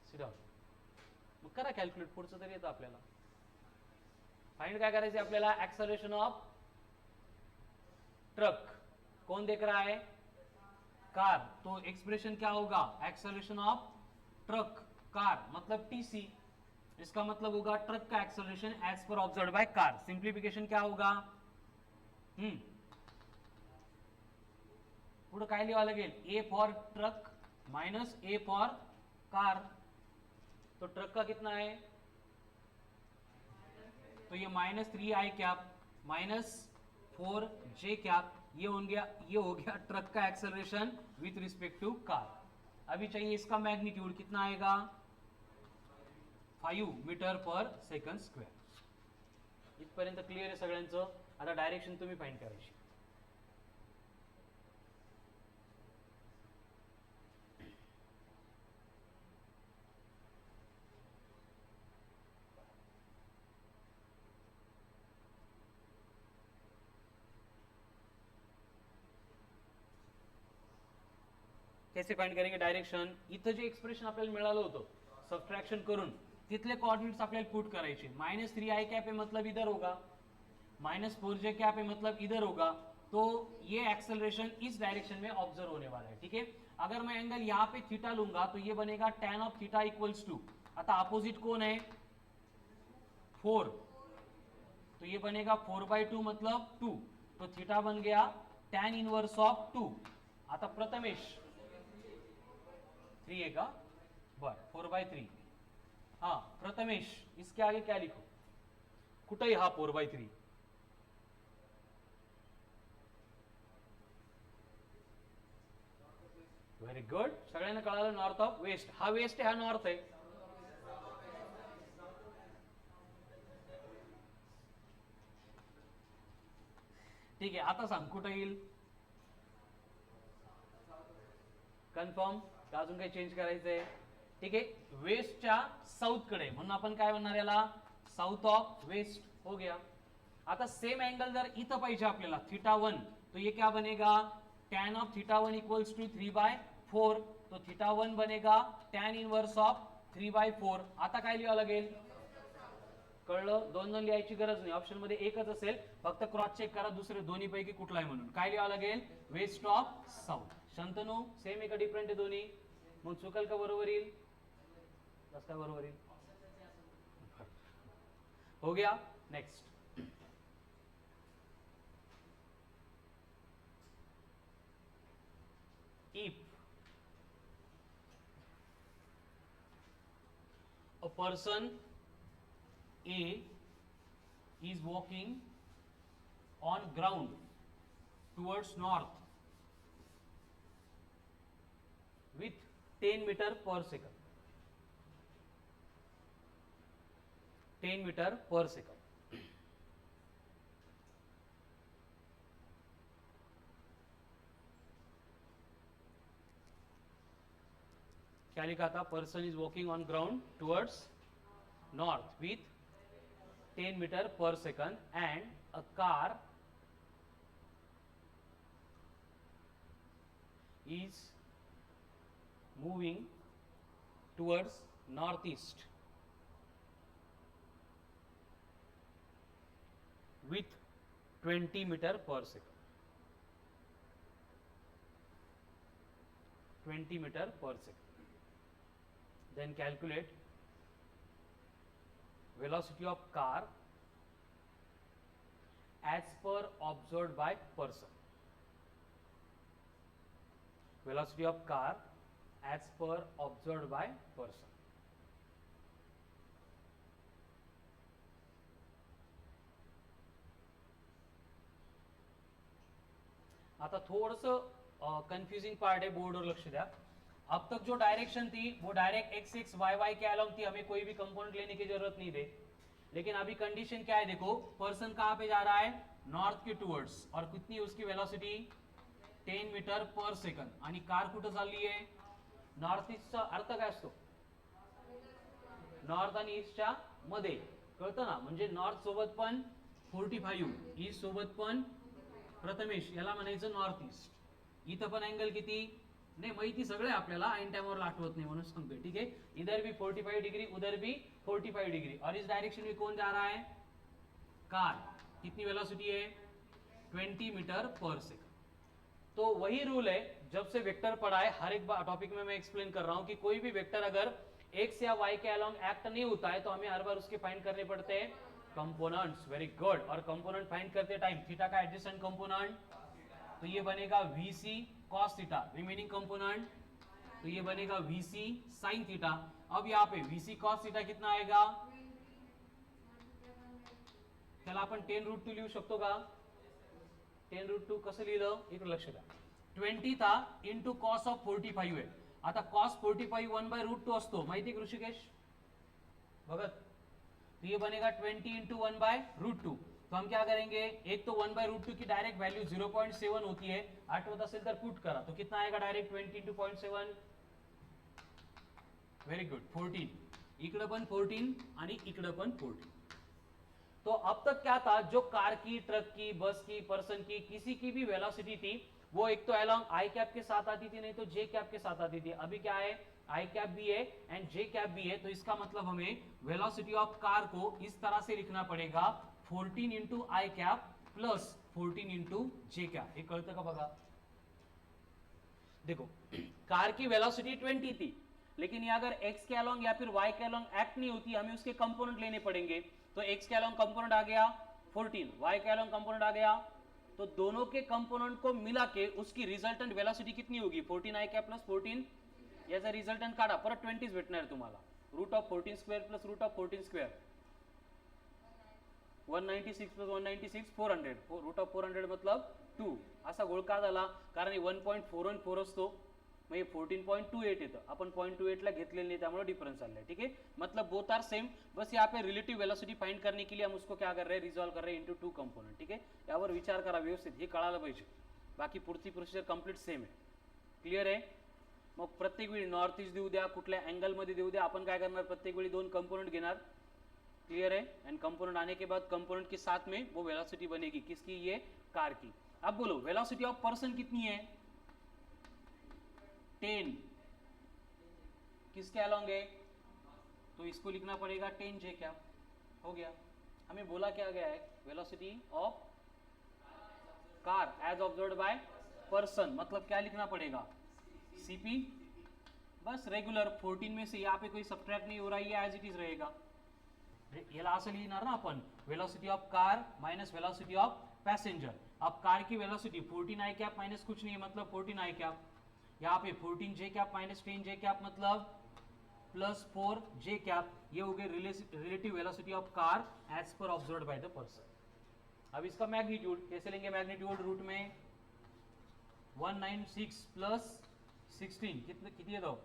S1: Sit down. मग करा कॅल्क्युलेट, पुढचं तरी येतं आपल्याला. फाइंड काय करायचं आपल्याला, एक्सेलरेशन ऑफ ट्रक. कौन देख रहा है, कार. तो एक्सप्रेशन क्या होगा, एक्सेलरेशन ऑफ ट्रक कार मतलब टीसी. इसका मतलब होगा ट्रक का acceleration as per observe by car. Simplification क्या होगा, पुढे काय लिहावं लागेल, A for truck minus A for car. तो ट्रक का कितना है, तो ये -3 I cap minus 4 J cap, ये हो गया ट्रक का acceleration with respect to car. अभी चाहिए इसका मैग्नीट्यूड, कितना आएगा, 5 मीटर पर सेकंड स्क्वेअर. इथपर्यंत क्लिअर आहे सगळ्यांचं. आता डायरेक्शन तुम्ही फाइंड करायची. कैसे फाइंड करेंगे डायरेक्शन, इथं जे एक्सप्रेशन आपल्याला मिळालं होतं सबट्रैक्शन करून, तिथले कोऑर्डिनेट्स आपल्याला पुट करायचे. -3 आई कैप है मतलब इधर होगा, -4 जे कैप है मतलब इधर होगा. तो ये एक्सेलरेशन इस डायरेक्शन में ऑब्जर्व होने वाला है. ठीक है. अगर मैं एंगल यहाँ पे थीटा लूंगा तो ये बनेगा tan of theta equals to, आता अपोजिट कौन है, 4, तो ये बनेगा 4/2 मतलब 2. तो थीटा बन गया tan इनवर्स ऑफ 2. आता प्रथमेश 3 है का, बर 4/3. हाँ प्रथमेश, इसके आगे क्या लिखू, कुठे हा 4/3, व्हेरी गुड. सगळ्यांना कळालं, नॉर्थ ऑफ वेस्ट. हा वेस्ट आहे, हा नॉर्थ आहे. ठीक आहे. आता सांग कुठे येईल, कन्फर्म का अजून काही चेंज करायचंय. ठीक आहे. वेस्टच्या साऊथ कडे, म्हणून आपण काय म्हणणार याला, साऊथ ऑफ वेस्ट हो गया. आता सेम एंगल जर इथं पाहिजे आपल्याला θ1, तो ये क्या बनेगा, tan ऑफ θ1 इक्वल्स टू 3/4. तो θ1 बनेगा tan इनवर्स ऑफ 3/4. आता काय लिहावं लागेल, कळलं, दोन लिहायची गरज नाही, ऑप्शन मध्ये एकच असेल, फक्त क्रॉस चेक करा दुसरे दोन्ही पैकी कुठला आहे म्हणून. काय लिहावं लागेल, west of south. Shantanu same आहे का डिफरंट आहे दोन्ही, मग चुकल का बरोबर येईल, बस का बरोबर येईल, हो गया. Next, if a person A is walking on ground towards north with 10 meter per second, 10 meter per second. क्या लिखा था, person is walking on ground towards north with 10 meter per second and a car is moving towards northeast with 20 meter per second, 20 meter per second. Then calculate velocity of car as per observed by person. Velocity of car as per observed by person. आता थोड़स confusing part है, board और लक्ष्य द्या. अब तक जो direction थी वो direct X X Y Y के अलॉन्ग थी, हमें कोई भी कंपोनेंट लेने की जरूरत नहीं थी. लेकिन अभी कंडीशन क्या है, देखो पर्सन कहां पे जा रहा है, नॉर्थ के टुवर्ड्स, और कितनी उसकी वेलोसिटी 10 मीटर पर सेकंड. आणि कार कुठं चालली आहे, नॉर्थ ईस्टचा अर्थ काय असतो, नॉर्थ आणि ईस्टच्या मध्ये, कळतं ना, म्हणजे नॉर्थ सोबत पण 45, ईस्ट सोबत पण, प्रथमेश याला म्हणायचं नॉर्थ ईस्ट. इथं पण अँगल किती नाही माहिती सगळं आहे आपल्याला, ऐन टाइमवर आठवत नाही म्हणून सांगतोय. ठीक है, इधर भी 45 डिग्री, उधर भी 45 डिग्री, और इस डायरेक्शन में कौन जा रहा है? कार. कितनी वेलोसिटी है? 20 मीटर पर सेकंड. तो वही रूल है जब से वेक्टर पढ़ा है, हर एक टॉपिक में मैं एक्सप्लेन कर रहा हूं कि कोई भी वेक्टर अगर एक्स या वाई के अलोंग एक्ट नहीं होता है तो हमें हर बार उसके फाइंड करने पड़ते हैं कंपोनेंट्स. Very good. और कंपोनेंट फाइंड करते टाइम थीटा का एडजेसेंट कंपोनेंट, तो ये बनेगा VC cos theta. Remaining component, तो ये बनेगा VC sin थीटा. अब यहाँ पे VC cos थीटा कितना आएगा? त्याला आपण 10√2 लिहू शकतो का? 10√2 कसं लिहिलं? इकडे लक्ष द्या. 20 था इंटू कॉस ऑफ 45 आहे. आता कॉस 45 1/√2 असतो, माहिती आहे ऋषिकेश? भगत, तो ये बनेगा 20 इंटू 1/√2. तो हम क्या करेंगे, एक तो 1/√2 की डायरेक्ट वैल्यू 0.7 होती है, आठवत असेल तर पुट करा, तो कितना आएगा डायरेक्ट 20 इंटू 0.7? Very good, 14. इकडे पण 14 आणि इकडे पण 14. तो अब तक क्या था, जो कार की, ट्रक की, बस की, पर्सन की, किसी की भी वेलोसिटी थी वो एक तो अलोंग आई कैप के साथ आती थी, नहीं तो जे कैप के साथ आती थी. अभी क्या है, आई कैप भी है एंड जे कैप भी है. तो इसका मतलब हमें वेलोसिटी ऑफ कार को इस तरह से लिखना पड़ेगा 14 इंटू आई कैप प्लस 14 इंटू जे कैप. हे कळतं का बघा? देखो, कार की वेलोसिटी 20 थी, लेकिन ये अगर x के अलोंग या फिर y के अलोंग एक्ट नहीं होती, हमें उसके कंपोनेंट लेने पड़ेंगे. तो x के अलोंग कंपोनेंट आ गया 14, y के अलोंग कंपोनेंट आ गया, तो दोनों के कंपोनेंट को मिला के उसकी रिजल्टेंट वेलोसिटी कितनी होगी? 14 आई कैप प्लस 14. याचा रिजल्टंट काढा, परत 20 भेटणार तुम्हाला. Root of 14 square plus root of 14 square 196 plus 196 400. Root of 400 मतलब 2. असा गोळ का झाला? कारण 1.414 असतो, मग हे 14.28 येतं. आपण 0.28 ला घेतलेलं नाही, त्यामुळे डिफरन्स आलाय. ठीक है, मतलब बोथ आर सेम. बस यहाँ पे रिलेटिव वेलोसिटी फाइंड करने के लिए हम उसको क्या कर रहे हैं, रिजॉल्व कर रहे हैं इंटू 2 कंपोनेंट. ठीक है, यावर विचार करा व्यवस्थित, हे कळालं पाहिजे. बाकी पुढची प्रोसिजर कंप्लीट सेम आहे. क्लिअर आहे? मग प्रत्येक वेळी नॉर्थ ईस्ट देऊ द्या, कुठल्या अँगल मध्ये देऊ द्या, आपण काय करणार, प्रत्येक वेळी 2 कंपोनेंट घेणार. क्लियर है? एंड कंपोनेंट आने के बाद कंपोनेंट के साथ में वो वेलोसिटी बनेगी, किसकी? ये कार की. अब बोलो वेलोसिटी ऑफ पर्सन कितनी है? 10. किसके अलोंग है? तो इसको लिखना पड़ेगा 10 जे कैप. हो गया. हमें बोला क्या गया है, velocity of car as observed by person, मतलब क्या लिखना पड़ेगा? CP. बस रेगुलर 14 में से यहाँ पे कोई सब्ट्रैक्ट नहीं हो रहा है, एज इट इज रहेगा. याला असं लिहिणार ना आपण, velocity of car minus velocity of passenger. अब कार की वेलोसिटी 14 आई कैप माइनस कुछ नहीं है, मतलब 14 आई कैप. यहाँ पे 14 J cap minus 10 J cap मतलब प्लस 4 जे कैप. ये हो गए relative velocity of car as per observed by the person. अब इसका मैग्नीट्यूड कैसे लेंगे? मैग्नीट्यूड रूट में 196 प्लस 16 कितनी है दो?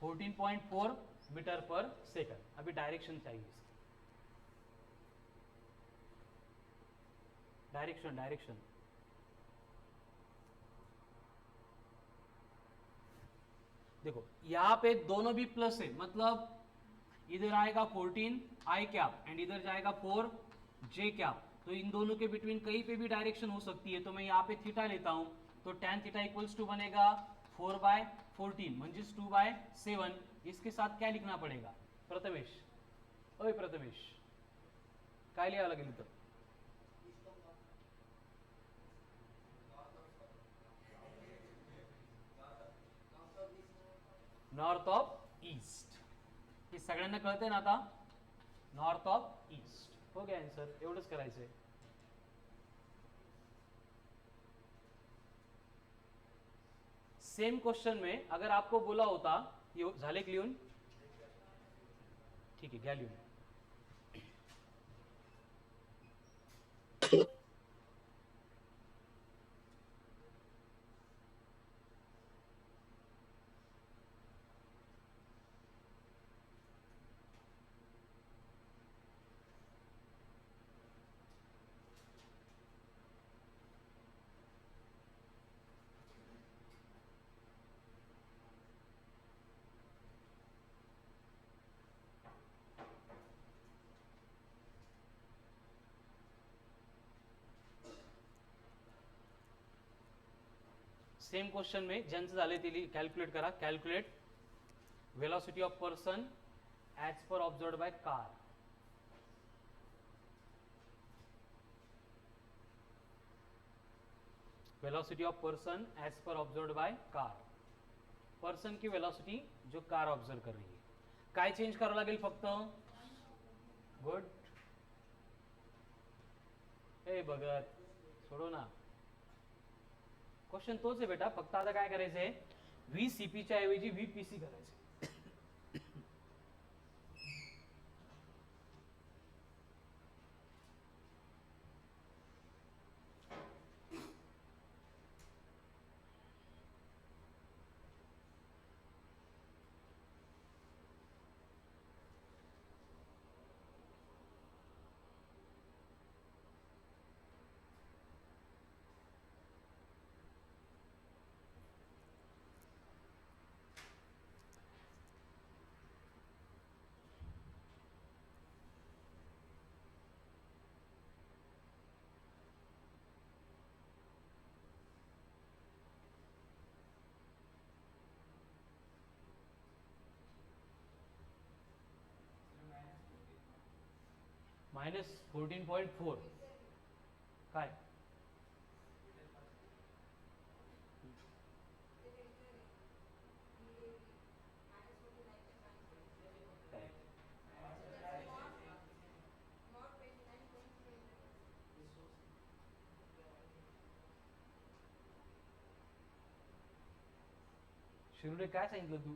S1: 14.4 मीटर पर सेकंड. अभी डायरेक्शन चाहिए इसकी. डायरेक्शन देखो, यहां पे दोनों भी प्लस है, मतलब इधर आएगा 14 आई कैप एंड इधर जाएगा 4 जे कैप. तो इन दोनों के बिटवीन कहीं पे भी डायरेक्शन हो सकती है, तो मैं यहाँ पे थीटा लेता हूं. तो tan थीटा इक्वल्स टू बनेगा 4/14 म्हणजे 2/7. इसके साथ क्या लिखना पड़ेगा प्रथमेश? ओए प्रथमेश, काय लिहावं लागेल इथं? North of east. हे सगळ्यांना कळतंय ना आता? North of east. हो गया आंसर. एवढंच करायचंय. सेम क्वेश्चन में अगर आपको बोला होता, ये झाले लिहून? ठीक है, घ्या लिहून. सेम क्वेश्चन में ज्यांचं झाले ते कॅल्क्युलेट करा. Calculate velocity of person as per observed by car. velocity of person as per observed by car. Person की वेलोसिटी जो कार ऑब्झर्व कर रही है. काय चेंज करावं लागेल फक्त. गुड. हे बघत सोडो ना. क्वेश्चन तोच आहे बेटा, फक्त आता काय करायचंय, व्ही सीपीच्या ऐवजी व्ही पीसी करायचं. -14.4 काय. शिरुडे काय सांगितलं तू.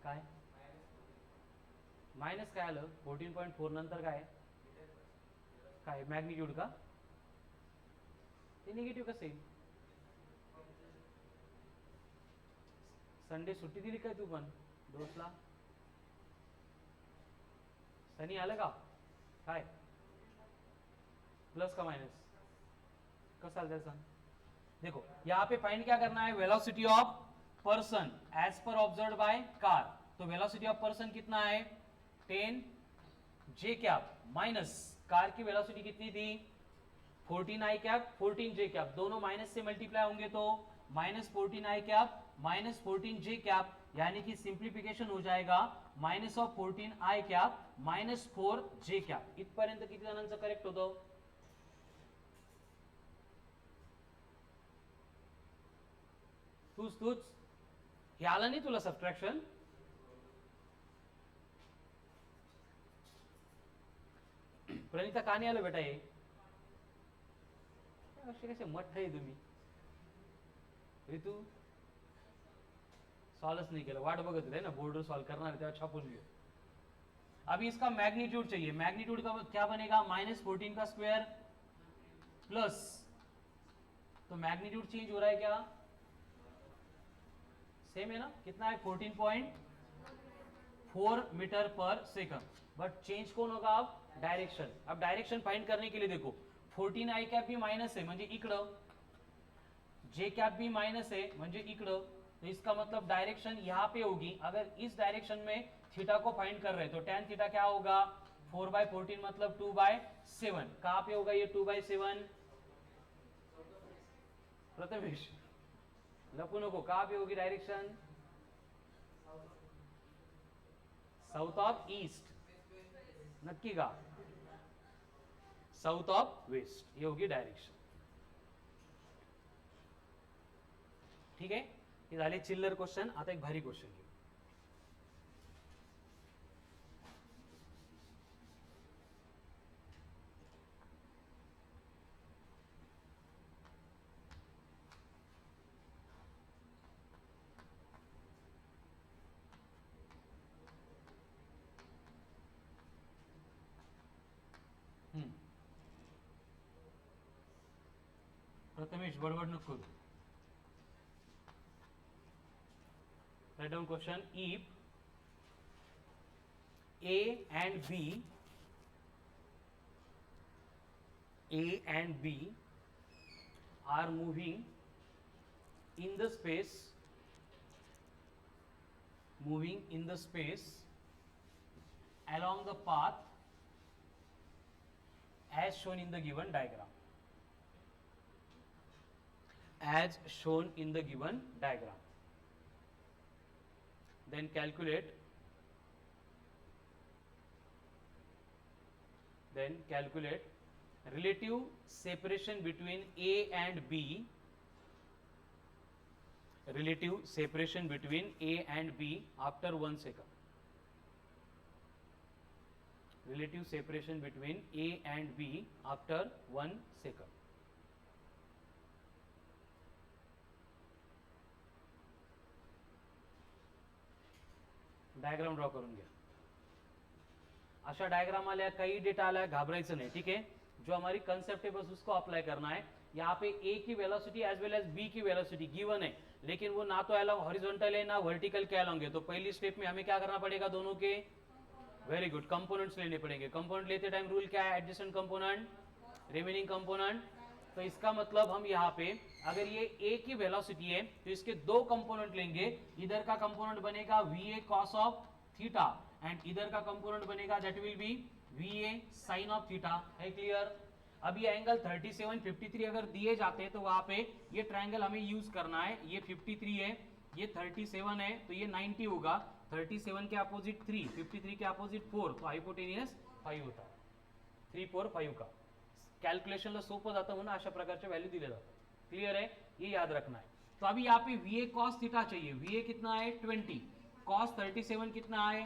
S1: काय मायनस काय आलं. 14.4 नंतर काय काय मॅग्निट्यूड का. ते निगेटिव्ह कसं येईल. संडे सुट्टी दिली काय तू पण दोस्तला. सनी आलं का काय. प्लस का माइनस कसं आलं त्याचा. देखो यहाँ पे फाइंड क्या करना है, velocity of person as per observe by car. तो वेलोसिटी ऑफ पर्सन कितना है 10 जे कैप माइनस कार की वेलोसिटी कितनी थी 14 आई कैप 14 जे कैप, दोनों माइनस से मल्टीप्लाई होंगे तो -14 आई कैप -14 जे कैप, यानी कि सिंप्लिफिकेशन हो जाएगा -14 आई कैप -4 जे कैप. इथपर्यंत किती जणांचं करेक्ट होतं. तूच हे आलं नाही तुला सबट्रॅक्शन. प्रणिता का नाही आलं बेटा. हे कसे मठ आहे तुम्ही. ऋतू सॉल्व नहीं केलं, वाट बघत होते ना बोर्डर सॉल्व करना तेव्हा छापून लियो. अभी इसका मैग्नीट्यूड चाहिए. मैग्नीट्यूड का क्या बनेगा -14 का स्क्वायर प्लस, तो मैग्नीट्यूड चेंज हो रहा है क्या. सेम है ना. कितना है 14.4 metre per second. But change कौन होगा अब डायरेक्शन. अब डायरेक्शन फाइंड करने के लिए देखो 14 आई कैप भी माइनस है म्हणजे इकडं, जे कैप भी माइनस है म्हणजे इकडं, तो इसका मतलब डायरेक्शन यहाँ पे होगी. अगर इस डायरेक्शन में थीटा को फाइंड कर रहे हैं तो tan थीटा क्या होगा 4/14 मतलब 2/7. कहाँ पे होगा ये 2/7. प्रथमेश लपू नको. कहाँ पे होगी डायरेक्शन साउथ ऑफ ईस्ट. नक्की का साउथ ऑफ वेस्ट ये होगी डायरेक्शन. ठीक आहे. हे झाले चिल्लर क्वेश्चन. आता एक भारी क्वेश्चन घेऊ. प्रथमेश बडबड नको करू. Write down question. If A and B are moving in the space along the path as shown in the given diagram, as shown in the given diagram. Then calculate relative separation between A and B, relative separation between A and B after 1 second. Relative separation between A and B after 1 second. Diagram draw करून घ्या. अशा diagram आल्या, काही data आला, घाबरायचं नहीं. ठीक है, जो हमारी कंसेप्ट है बस उसको अप्लाई करना है. यहाँ पे ए की velocity as well as B की वेलोसिटी गिवन है, लेकिन वो ना तो अलोंग हॉरिजॉन्टल है ना वर्टिकल के अलोंग है. तो पहली स्टेप में हमें क्या करना पड़ेगा, दोनों के वेरी गुड कंपोनेंट्स लेने पड़ेंगे. कंपोनेंट लेते टाइम रूल क्या है, एडजेसेंट कंपोनेंट रिमेनिंग कंपोनेंट. तो इसका मतलब हम यहाँ पे अगर ये ए की वेलोसिटी है तो इसके दो कंपोनेंट लेंगे. इधर का कंपोनेंट बनेगा V A cos of theta and इधर का कंपोनेंट बनेगा that will be V A sine of theta. है क्लियर? अब ये एंगल 37, 53 अगर दिए जाते हैं तो वहां पे ये ट्रायंगल हमें यूज करना है. ये 53 है, ये 37 है, तो ये 90 होगा. 37 के अपोजिट 3, 53 के अपोजिट 4, तो हाइपोटेनियस 5 होता है. 3, 4, 5 का कॅल्क्युलेशनला सोपं जातं म्हणून अशा प्रकारचे व्हॅल्यू दिले जातात. क्लियर है? ये याद रखना है. तो अभी यहाँ पे वी ए कॉस थीटा चाहिए. वी ए कितना है 20, कॉस 37 कितना है,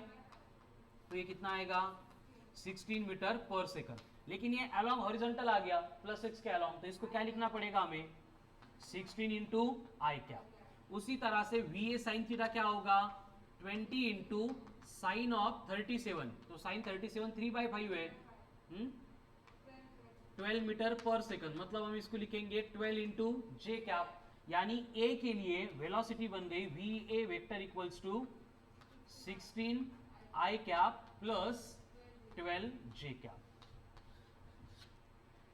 S1: तो ये कितना आएगा 16 मीटर पर सेकंड. लेकिन ये अलोंग हॉरिजॉन्टल आ गया प्लस एक्स के अलोंग, तो इसको क्या लिखना पड़ेगा हमें 16 इंटू आई क्या. उसी तरह से वी ए साइन थीटा क्या होगा 20 इंटू साइन ऑफ 37. तो साइन 37 3/5 है, 12 मीटर पर सेकंड. मतलब हम इसको लिखेंगे 12 इंटू जे कैप. यानी ए के लिए वेलोसिटी बन गई V A vector equals to 16 I cap plus 12 J cap.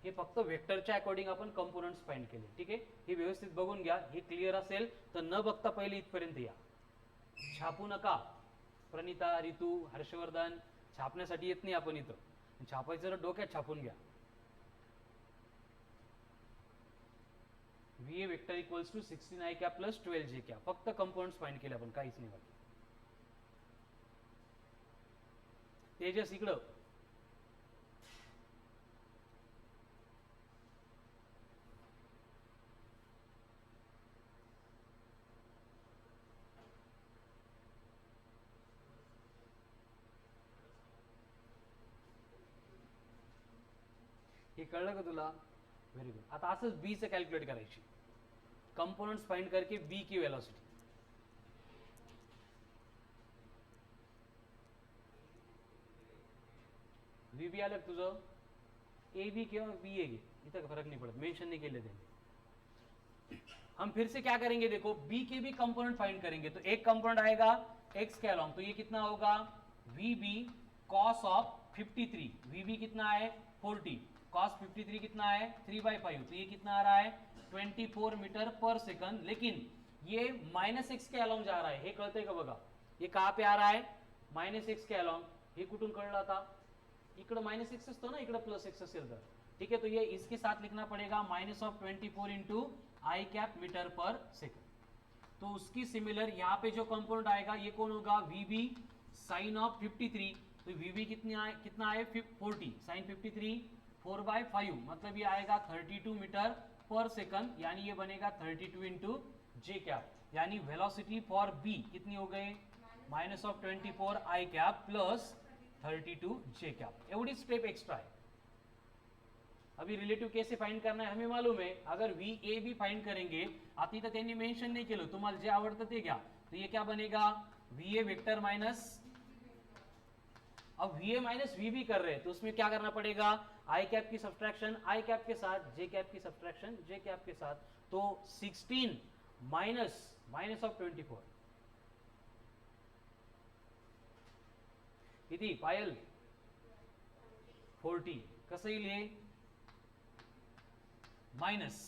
S1: हे फक्त वेक्टरच्या अकॉर्डिंग आपण कंपोनेंट्स फाइंड केले. ठीक आहे, हे व्यवस्थित बघून घ्या. हे क्लिअर असेल तर न बघता पहिले इथपर्यंत या. छापू नका. प्रणिता, रितू, हर्षवर्धन छापण्यासाठी येत नाही आपण इथं. छापायचं तर डोक्यात छापून घ्या. V A vector equals to 16 I cap plus 12 J cap. फक्त कंपोनेंट्स फाइंड केले आपण, काहीच नाही बाकी. तेजस इकडं. हे कळलं का तुला? Very good. आता असंच बी चं कॅल्क्युलेट करायची. कंपोनेंट्स फाइंड करके बी की वेलोसिटी. वी बी आलं तुझं, ए बी किंवा बी ए घे, इतना फर्क नहीं पड़ता, मेंशन नहीं केले देंगे. हम फिर से क्या करेंगे, देखो बी के भी कंपोनेंट फाइंड करेंगे. तो एक कंपोनेंट आएगा एक्स के अलोंग, तो ये कितना होगा V B cos of 53. V B कितना है 40, कॉस 53 कितना है 3/5, तो ये कितना आ रहा है 24 मीटर पर सेकंड. लेकिन ये माइनस एक्स के अलोंग जा रहा है. हे कळतंय का बघा, ये कहाँ पे आ रहा है माइनस एक्स के अलोंग. हे कुठून कळलं आता, इकडे माइनस एक्स असतो ना, इकडे प्लस एक्स असेल तर. ठीक है, तो ये इसके साथ लिखना पड़ेगा minus of 24 into I cap meter per second. तो उसकी सिमिलर यहाँ पे जो कंपोनेंट आएगा ये कौन होगा वी बी साइन ऑफ 53. तो वी बी कितना है 40, साइन 53 4/5, मतलब ये आएगा 32 मीटर पर सेकंड. यानी ये बनेगा 32 इंटू जे कैप. यानी वेलोसिटी फॉर बी कितनी हो गई minus of 24 I cap plus 32 J cap. एवढी स्टेप एक्स्ट्रा है. अभी रिलेटिव कैसे फाइंड करना है हमें मालूम है. अगर वी ए भी फाइंड करेंगे, आता इथं त्यांनी मेंशन नहीं केलं, तुम्हाला जे आवडतं ते घ्या. तो ये क्या बनेगा वी ए वेक्टर माइनस, अब V A minus V B कर रहे हैं तो उसमें क्या करना पड़ेगा आई कैप की सब्ट्रैक्शन आई कैप के साथ, जे कैप की सब्ट्रैक्शन जे कैप के साथ. तो 16 माइनस ऑफ 24 किती पायल 40. कसं येईल हे माइनस.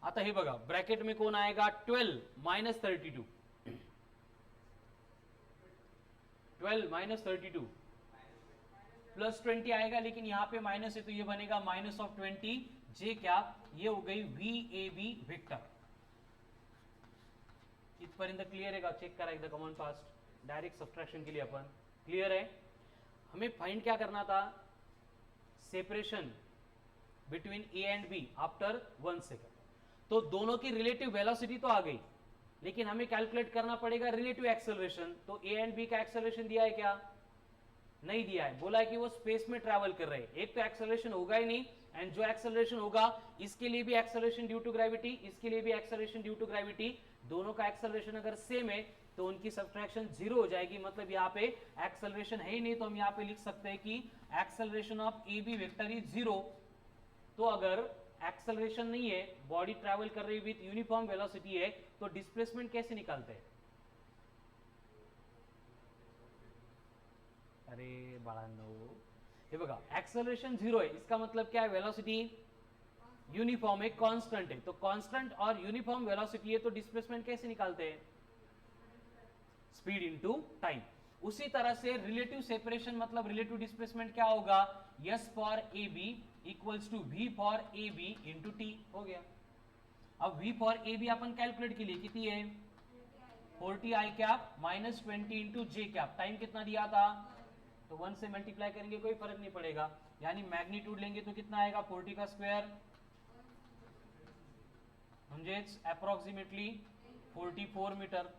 S1: आता हे बघा ब्रैकेट में कौन आएगा 12 माइनस 32, 12 माइनस 32 प्लस 20 आएगा, लेकिन यहाँ पे माइनस है तो ये बनेगा माइनस ऑफ 20 जे कैप. ये हो गई वी ए बी वेक्टर. इथपर्यंत क्लिअर आहे का? चेक करा एकदा कॉमन फास्ट डायरेक्ट सबट्रॅक्शन के लिए अपन क्लियर है. हमें फाइंड क्या करना था? Separation between A and B after 1 second. तो दोनों की रिलेटिव वेलोसिटी तो आ गई, लेकिन हमें कैलकुलेट करना पड़ेगा रिलेटिव एक्सेलरेशन. तो ए एंड बी का एक्सेलरेशन दिया है क्या? नहीं दिया है. बोला है कि वो स्पेस में ट्रैवल कर रहे हैं. एक तो एक्सेलरेशन होगा ही नहीं, एंड जो एक्सेलरेशन होगा इसके लिए भी एक्सेलरेशन ड्यू टू ग्रेविटी, इसके लिए भी एक्सेलरेशन ड्यू टू ग्रेविटी. दोनों का एक्सेलरेशन अगर सेम है तो उनकी सब्ट्रैक्शन 0 हो जाएगी. मतलब यहाँ पे एक्सेलरेशन है ही नहीं, तो हम यहाँ पे लिख सकते हैं कि acceleration of A B vector is 0. तो अगर एक्सेलरेशन नहीं है, बॉडी ट्रैवल कर रही विथ यूनिफॉर्म वेलोसिटी है, तो डिस्प्लेसमेंट कैसे निकालते हैं? अरे बाळांनो, हे बघा एक्सेलरेशन 0 है, इसका मतलब क्या है? वेलोसिटी यूनिफॉर्म है, कांस्टेंट है. तो कांस्टेंट और यूनिफॉर्म वेलोसिटी है, तो डिस्प्लेसमेंट कैसे निकालते हैं? Speed into time. उसी तरह से रिलेटिव सेपरेशन मतलब रिलेटिव डिस्प्लेसमेंट क्या होगा? S for A B equals to V for A B into T हो गया. अब वी फॉर ए बी अपन कैलकुलेट के लिए कितनी है? 40 I cap minus 20 into J cap. Time कितना दिया था? तो 1 से मल्टीप्लाई करेंगे कोई फर्क नहीं पड़ेगा. यानी मैग्नीट्यूड लेंगे तो कितना आएगा? 40 का स्क्वायर म्हणजेच अप्रॉक्सीमेटली 44 मीटर.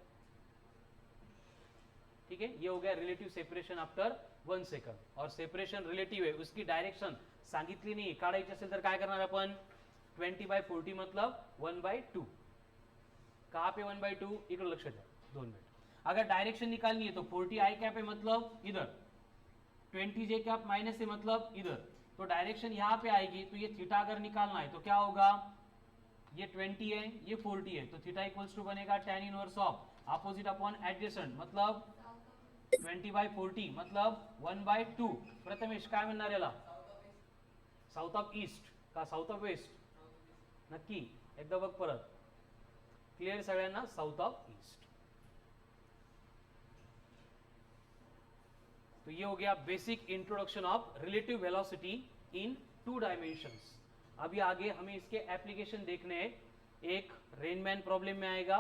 S1: ठीक है, ये हो गया रिलेटिव सेपरेशन आफ्टर 1 सेकंड. और सेपरेशन रिलेटिव आहे, उसकी डायरेक्शन सांगितली नाही, काढायची असेल तर काय करणार आपण? 20/40 मतलब 1/2. कहाँ पे 1/2? इकडे लक्ष द्या 2 मिनट. अगर डायरेक्शन निकालनी है तो 40 आई कैप है मतलब इधर, 20 जे कैप माइनस है मतलब इधर. तो डायरेक्शन यहाँ पे आएगी. तो ये थीटा अगर निकालना है तो क्या होगा? ये 20 है, ये 40 है, तो थीटा इक्वल्स टू बनेगा tan inverse of opposite upon adjacent मतलब 20/40 मतलब 1/2. प्रथमेश काय म्हणणार याला? साऊथ ऑफ ईस्ट का साऊथ ऑफ वेस्ट? नक्की एकदा बघ परत. क्लियर सगळ्यांना? South of east. तो ये हो गया basic introduction of relative velocity in 2 dimensions. अभी आगे हमें इसके एप्लीकेशन देखने हैं. एक रेनमैन प्रॉब्लम में आएगा,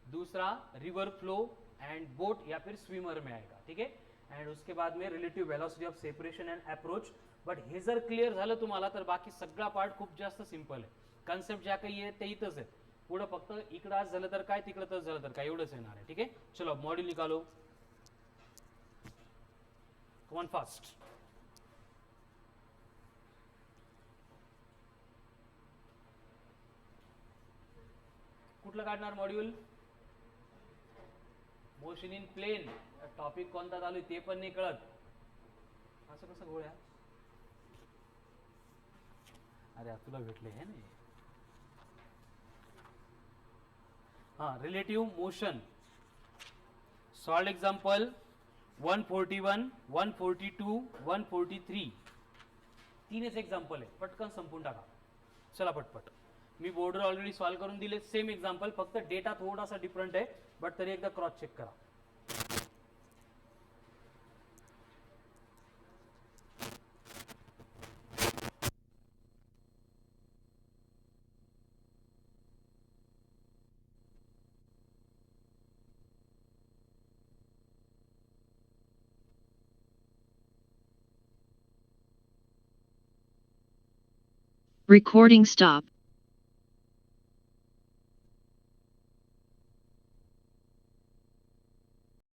S1: दूसरा रिवर फ्लो एंड बोट या फिर स्विमर में आएगा. ठीक है, एंड उसके बाद में relative velocity of separation and approach. But हे जर क्लिअर झालं तुम्हाला तर बाकी सगळा पार्ट खूप जास्त सिंपल आहे. कन्सेप्ट ज्या काही आहे ते इथंच आहे. पुढे फक्त इकडं आज झालं तर काय, तिकडं तर झालं तर काय, एवढंच येणार आहे. ठीक आहे, चलो मॉड्यूल निकालो. Come on fast. कुठलं काढणार module? Motion in plane. Topic कोणता चालू आहे ते पण नाही कळत. असं कसं गोळ्या? अरे तुला भेटले है ना. हाँ, रिलेटिव मोशन. Solve example 141, 142, 143. 3च एग्जांपल आहे, पटकन संपून टाका. चला पटपट. मी बोर्डर ऑलरेडी सॉल्व करून दिले. सेम एग्जांपल, फक्त डेटा थोडासा डिफरंट आहे, बट तरी एकदा क्रॉस चेक करा.
S2: Recording stop.